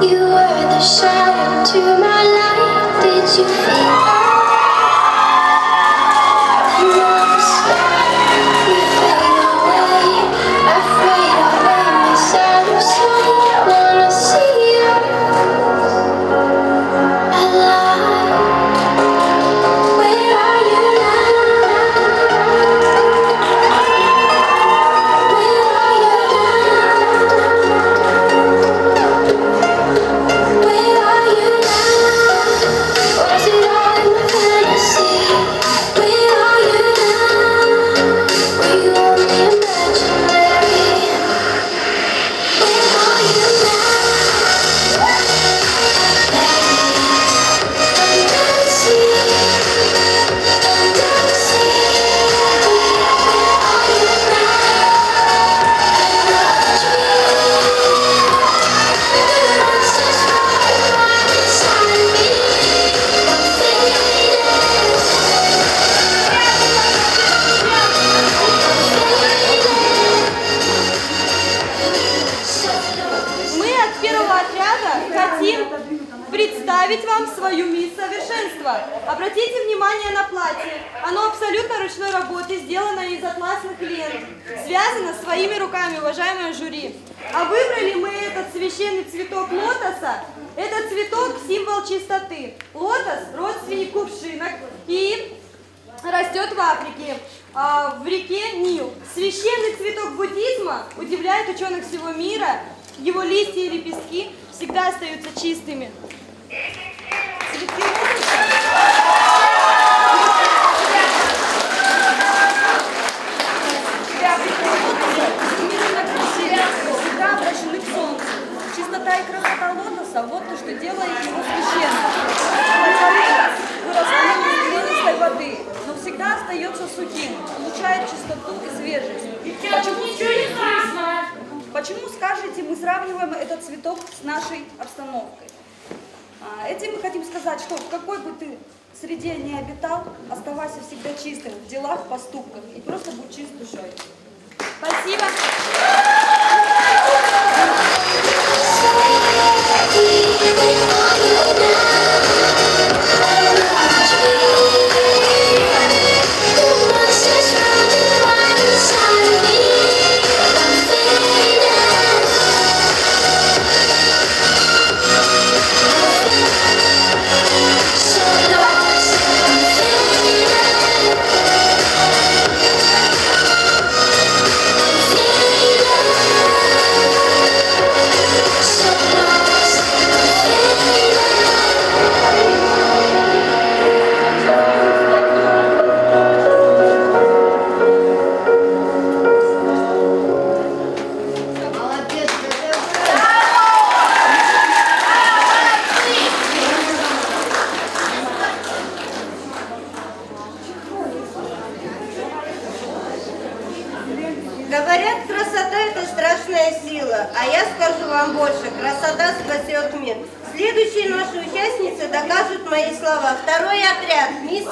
You were the shadow to my light. Did you feel? представить вам свою мисс Совершенство. Обратите внимание на платье. Оно абсолютно ручной работы, сделано из атласных лент. Связано своими руками, уважаемое жюри. А выбрали мы этот священный цветок лотоса. Этот цветок – символ чистоты. Лотос – родственник кувшинок и растет в Африке, в реке Нил. Священный цветок буддизма удивляет ученых всего мира. Его листья и лепестки всегда остаются чистыми. Цветки всегда обращены к солнцу. Чистота и красота лотоса – вот то, что делает его священным. Вырастает из глинистой воды, но всегда остается сухим, улучшает чистоту и свежесть. Почему, скажете, мы сравниваем этот цветок с нашей обстановкой? Этим мы хотим сказать, что в какой бы ты среде ни обитал, оставайся всегда чистым в делах, поступках и просто будь чист душой. Спасибо. сила. А я скажу вам больше, красота спасет мир. Следующие наши участницы докажут мои слова. Второй отряд. Мисс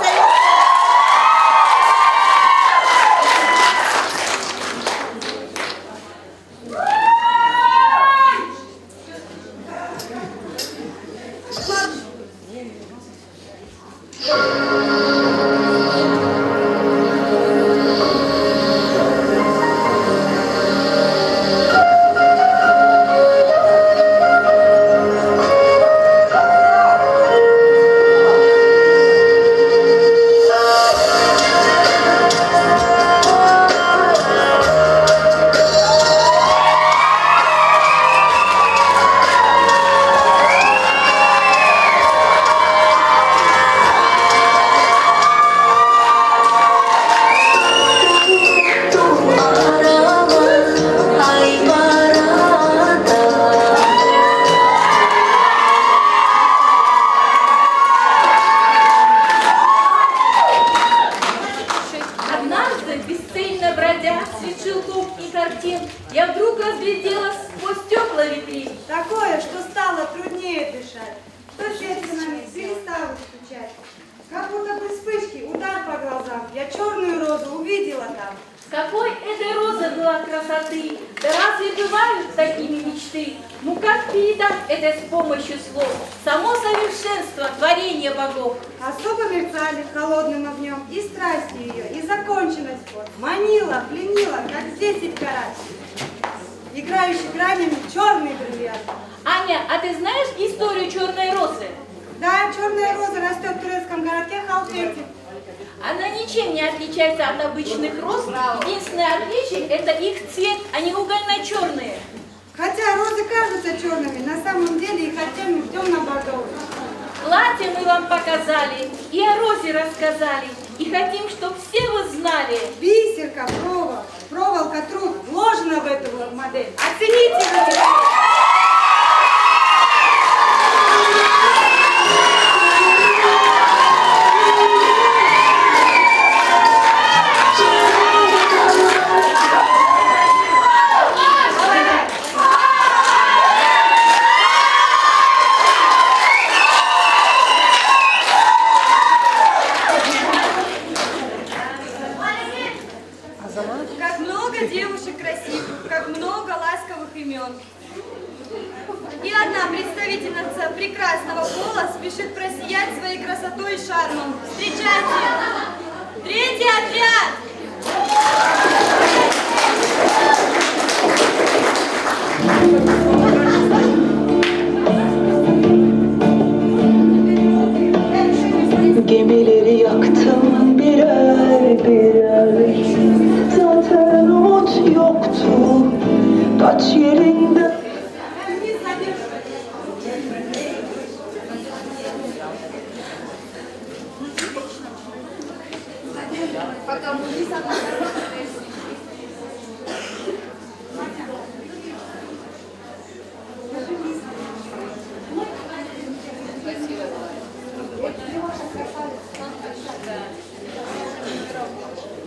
Однажды, бесцельно бродя среди шелков и картин, я вдруг разгляделась сквозь стекла витрин. Такое, что стало труднее дышать. То сердце на миг перестало стучать. Как будто бы вспышки, удар по глазам. Я черную розу увидела там. Какой этой розы была красоты! Да разве бывают такими мечты? Ну как передать это с помощью слов? Само совершенство, творение богов. Особо мерцали холодным огнем и страсти ее, и законченность вот. Манила, пленила, как 10 карат. Играющий гранями черный бриллиант. Аня, а ты знаешь историю черной розы? Да, черная роза растет в турецком городке Халфете. Она ничем не отличается от обычных роз. Единственное отличие – это их цвет, они угольно-черные. Хотя розы кажутся черными, на самом деле их оттенок темно-бордовый. Платье мы вам показали, и о розе рассказали, и хотим, чтобы все вы знали. Бисерка, проволока, труд вложено в эту модель. Оцените вы теперь. Как много девушек красивых, как много ласковых имен. И одна представительница прекрасного пола спешит просиять своей красотой и шармом. Встречайте! Третий отряд! Gemileri yaktım birer birer. Zaten umut yoktu. Kaç yerinde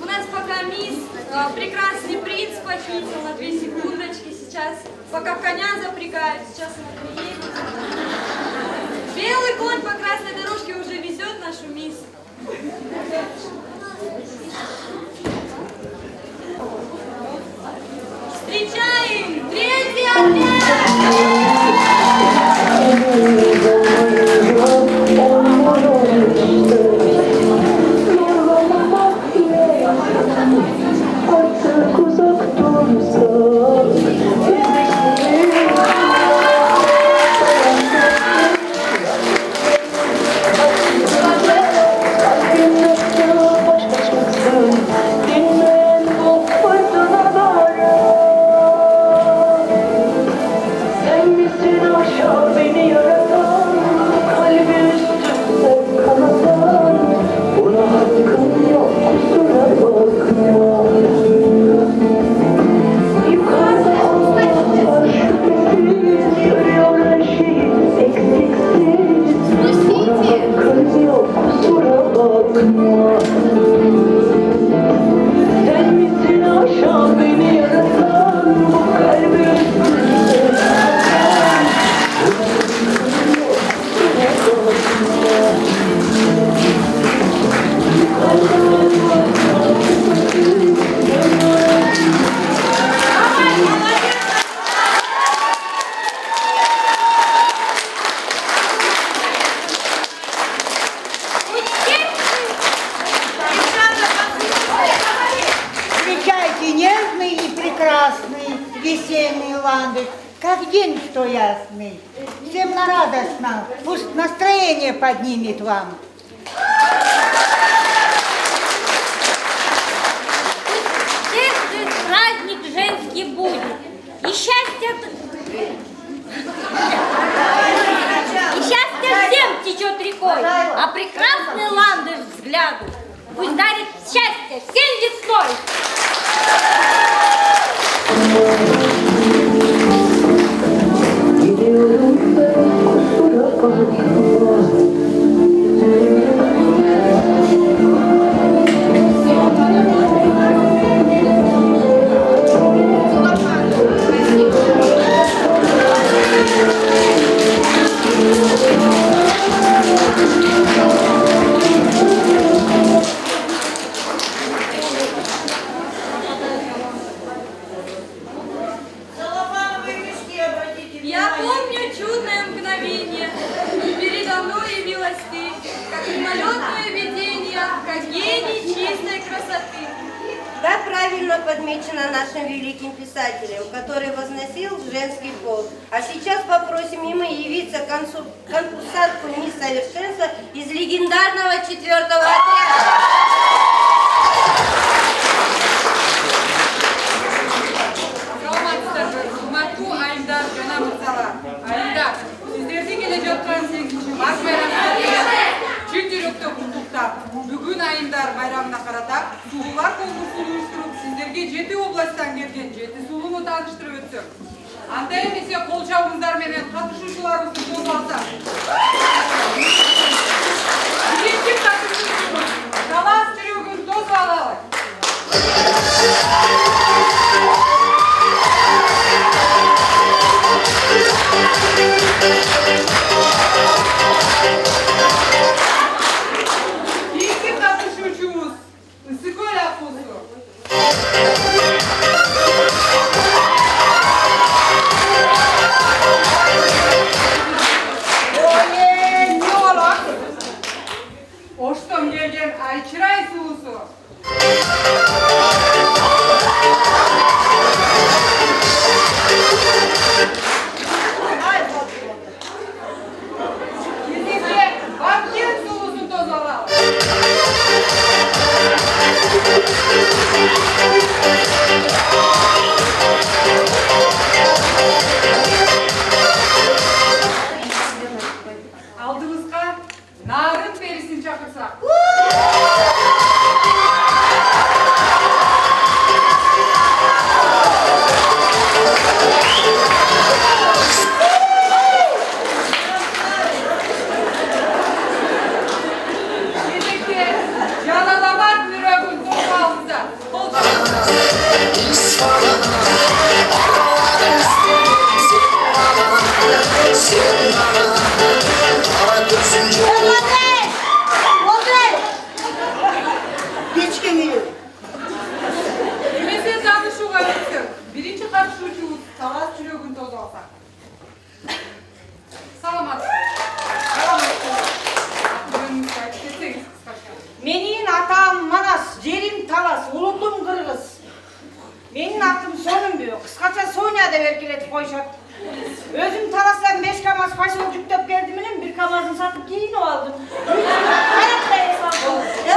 У нас пока мисс, прекрасный принц похитил на 2 секундочки сейчас. Пока коня запрягают, сейчас она приедет. Белый конь по красной дорожке уже везет нашу мисс. Встречаем! Третий отряд! artık uzak dursak. Dinleyen bu fırtınalara Уважаемый Ландыш, как день что ясный. Всем радостно, пусть настроение поднимет вам. Сердце праздник женский будет. И счастье всем течет рекой, а прекрасный ландыш взгляду пусть дарит счастье всем весной. Gidiyorum ben kusura bakma. Я помню чудное мгновение, передо мной явилась ты, как мимолетное видение, как гений чистой красоты. Да, правильно подмечено нашим великим писателем, который возносил женский пол. А сейчас попросим ему явиться конкурсантку «Мисс Совершенство» из легендарного 4-го отряда. Ayımdar, Cana Mırzalar. Ayımdar, sizlerden gelecek olan 8. Mart bayramında çift yürekte kutluqta. Bugün Ayımdar bayramına karata Sulular konkursunu uyuşturup sizlerge 7 oblasttan gelgen 7 sulumu tanıştırıp ötsün. Anda emese kol çalgınızlar menen katışuşularımızı bol alsa. Birinci katışuşumuz Talas Tırıgın Toz Valalı. İlk katışucumuz Isıkoy Afosu. Oley, ne ola? Oştom gelgen Ayçıray Sulusu. Kesinlikle Bakir Sulusun tozalar. Aldığımızda narın perisini çakırsak. Birlikte canalamak müragül toprağımıza. Geçken geliyor. Mesela danışuğa ötsün. Birinci karşıcımız Talas Tülögün toz alsak. Salamat. Menin atam Manas, jerim Talas, uludum Kırgız. Menin atım Sonunbü, kıskaça Sonya da verkiletip koyuşat. Özüm Talas'tan 5 kamaz faşol yüktep geldiğiminin bir kamazını satıp giyin o aldım. Hayatta hesabı.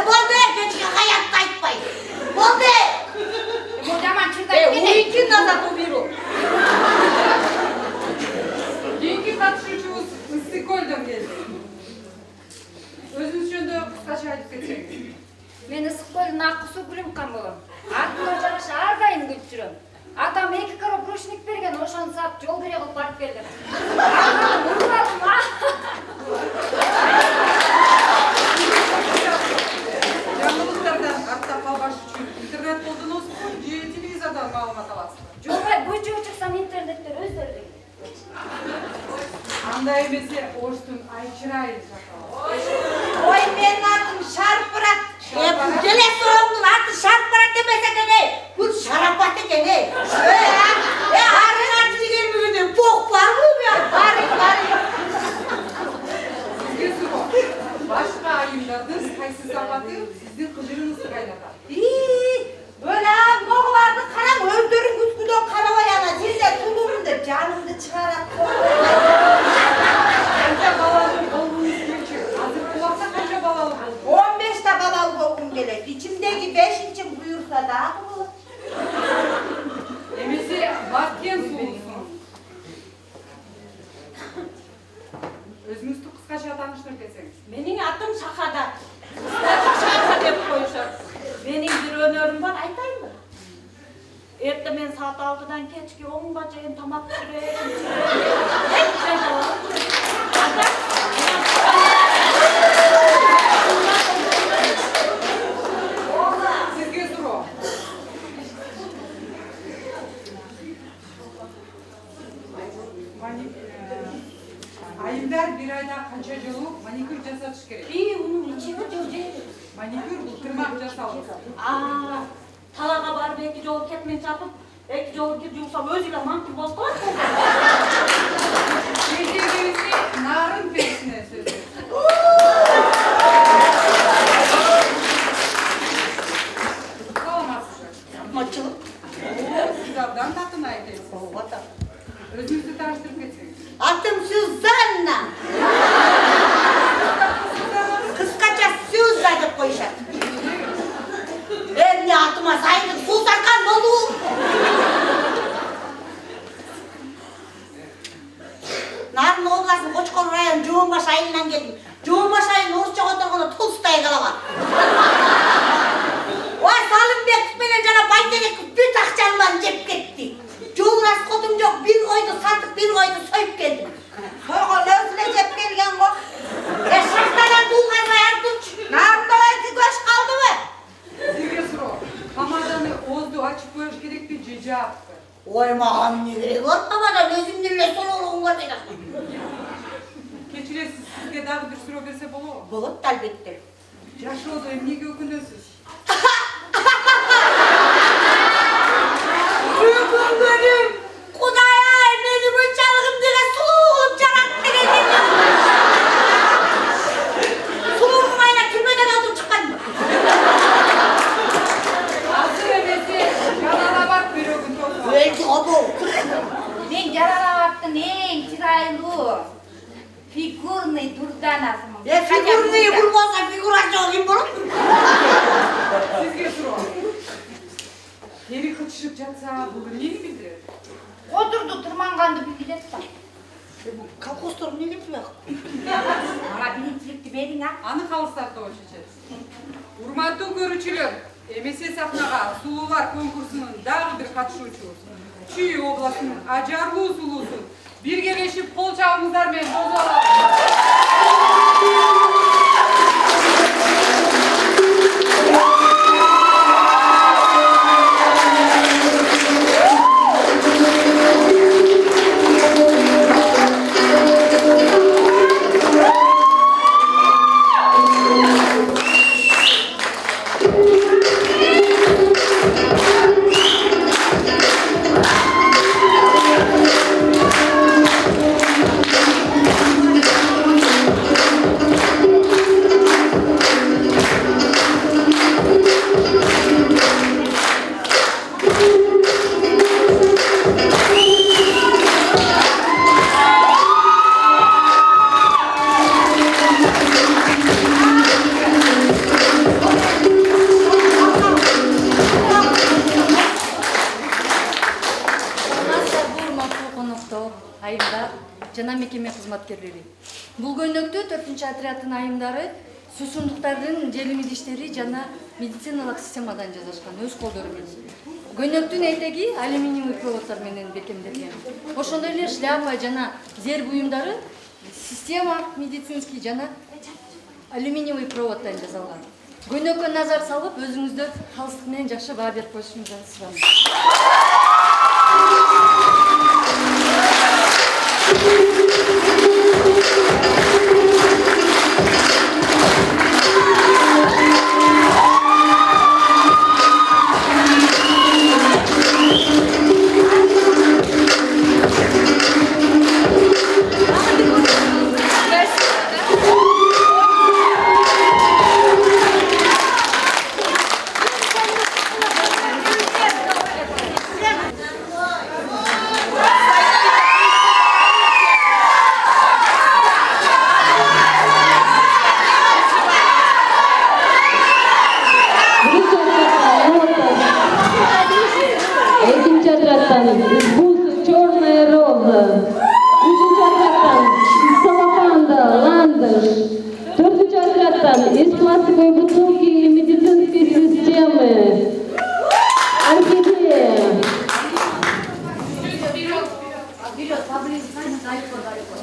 Boldu, geçki hayatta aytpay. Boldu. Bu zaman çırtayıp gene. Uykin nazatı biru. Keyinki katışucumuz Istikol'dan geldi. Özümüz жөнүндө кыскача айтып кетсек. Мен ысыккөлдүн акы суу бүлүм камылым. Атыма жараша ар дайым күтүп жүрөм. Атам 2 коробка ручник берген, ошону сап жол бере кылып барып келдим. Анан урмадым. Жаңылыктардан артта калбаш үчүн интернет колдоносузбу же телевизордон маалымат аласызбы? Жок, көчөгө чыксам интернеттер өздөрү. Андай эмесе Оштун Айчырайын чакырабыз. Ой, менин атым Шарпырат. Желе соңдун аты Шарпырат эмес экен ey. Бул Шарапат экен ey. Арын аты деген бүгүндө бок барбы bu ya? Бар. Сизге суроо. Башка айымдардын кайсы сапаты сиздин кыжырыңызды кайнатат? Böyle moğulardı karam öldürün güsküden karabay ana. Sizde тааныштырып кетсеңиз. Менің атым Сахадат. Саха деп қойышады. Менің бір өнерім бар, айтайын ба? Ерте мен саат 6-дан кешке 10-ға шейін тамақ пісіремін. Сизге суроо. Айымдар бир айда канча жолу маникюр жасатыш керек? Унун ичиби жолжейди. Маникюр бул тырмак жасау. Талаға барып 2 жол кетмен чапып, 2 жол кеп жуусам өзү эле мантып болуп калат. Эжегибизди нарын перисине сөз. Саламатсызбы? Матчылык. Сиз абдан татын айтасыз. Өзүңүздү тааныштырып кетсеңиз. Атым Сюзанна. Кыскача Сюза деп коюшат. Эмне атыма сайынып суу таркан болду. Нарын областын Кочкор район Жуунбаш айылынан келдим. Жуунбаш айылын орусча которгондо Толстой калабат. Ой, Салымбеков менен жана Байтерек бүт акчаларын жеп кетти. Жол раскотум жок, бир койду сатып, бир койду союп келдим. Сойгон өзүнө жеп келген го. Шахтадан туулганбай артурчу. Нарындай көч калдыбы? Сизге суроо. Тамаданы оозду ачып коюш керекпи же жааппы? Ой, маған не керек бар тамадан өзүмдүн эле солоолугум бар дейт. Кечиресиз, сизге дагы бир суроо берсе болобу? Болот албетте. Жашоодо эмнеге өкүнөсүз? Өкүнгөнүм. Кудай-ай, мени мынчалыгымды эле сулуу кылып жаратты экен. Сулуунун айына түрмөдөн отуруп чыкканмын. Азыр эмесе Жалалабад бирөөгүн тосуп. Мен Жалалабадтын эң чырайлуу фигурный дурданасымын. Фигурный болбосо фигура жок ким болот? Сизге суроо. Тери кычышып жатса, бул эмнени билдирет? Отурду турманганды билдирет да. Колхоздор эмнеге турат? Ага, биринчиликти бериң, а? Аны калыстар тобу чечет. Урматтуу көрүүчүлөр, эмесе сахнага сулуулар конкурсунун дагы бир катышуучусу, Чүй областынын ажарлуу сулуусу биргелешип кол чабыңыздар менен дозо алат. жана мекеме кызматкерлери. Бул көйнөктө 4-отряддын айымдары суусундуктардын желим идиштери жана медициналык системадан жасашкан өз колдору менен. Көйнөктүн этеги алюминиевый проводдор менен бекемделген. Ошондой эле шляпа жана зер буюмдары система медицинский жана алюминиевый проводдон жасалган. Көйнөккө назар салып, өзүңүздөр калыстык менен жакшы баа берип коюшуңузду сурайм. пластиковой бутылки или медицинской системы. Орхидея. Вперед, поближе, далеко.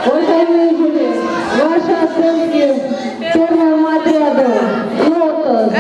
Уважаемые жюри, ваши оценки первому отряду. Лотос.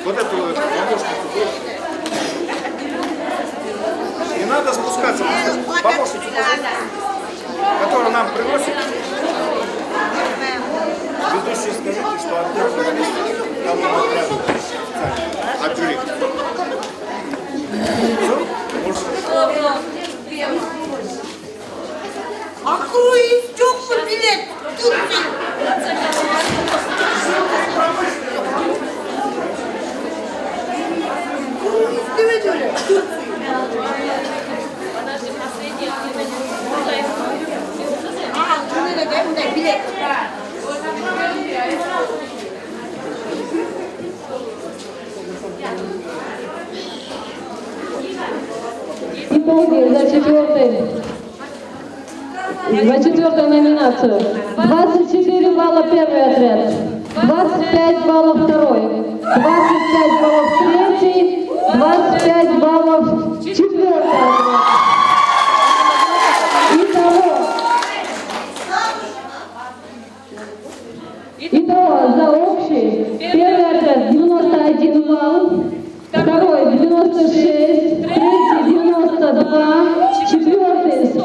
Вот эту помощницу. Не надо спускаться, помощницу, которую нам приносит. Ведущий, скажите, что отдел кому отряду от жюри. А кто истек билет? Билет. Итоги за четвертую номинацию. 24 балла первый отряд, 25 баллов второй, 25 баллов третий, 25 баллов четвертый отряд. Итого за общий первый отряд 91 балл, второй 96, третий 92, четвертый 100.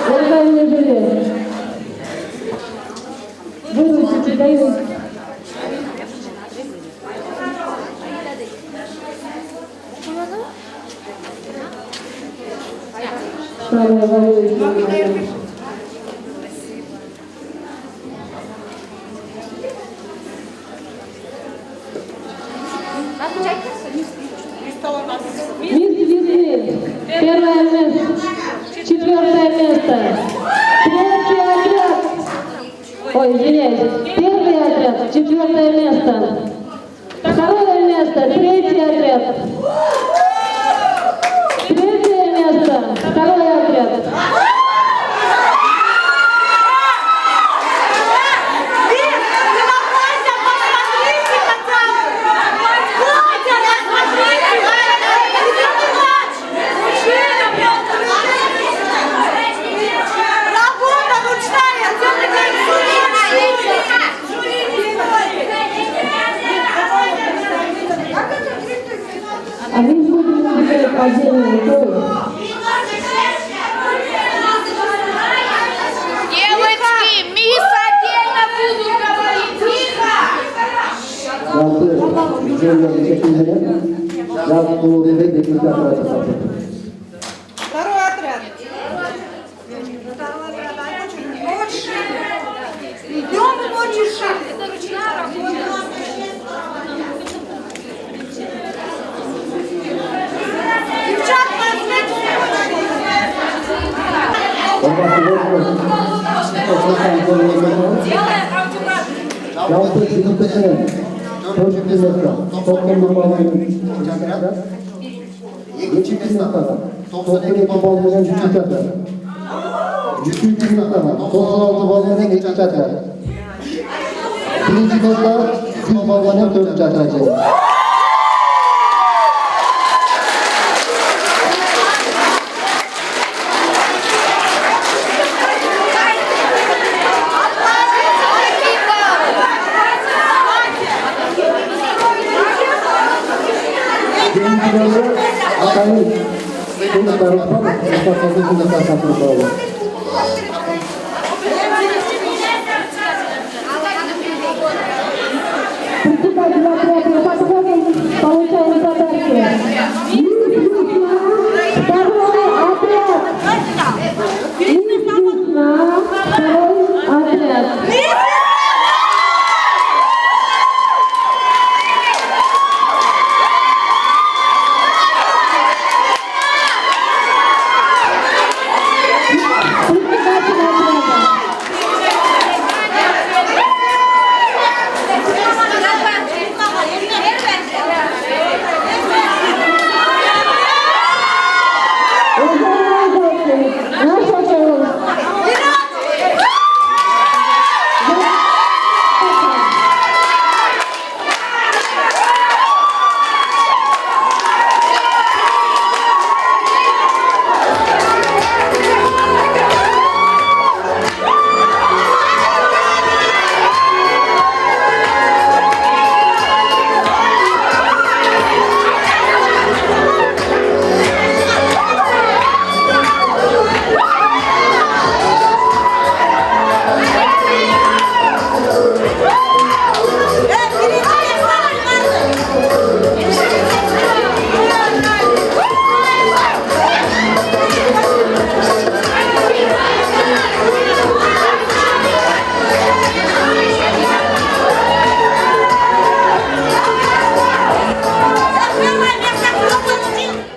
Уважаемые жюри, выслушайте, даю. Самое волнующее. Мисс Весны, первое место, четвертое место, третий отряд, ой, извиняюсь, первый отряд, четвертое место, второе место, третий отряд, третье место, второй отряд. А мы будем делать отдельный итог. Девочки, мисс Итальянский шекиллерин жаз клубында экинчи отряд жасап. Второй отряд. Ночь шили. Днем и ночью шили. Это ручная работа. Девчат, Жалпы жігіттерін төртінші место топтандырмадан екінші местаға 92 баллмен үшінші отряд. Üçüncü местаға 96 баллмен екінші отряд. Birinci места 100 баллмен төртінші отряд. Атайын сыйлықтарымыздан ұстасатын сыйлықтар сатып алды. Председатель отряда Патроnin получает подарки.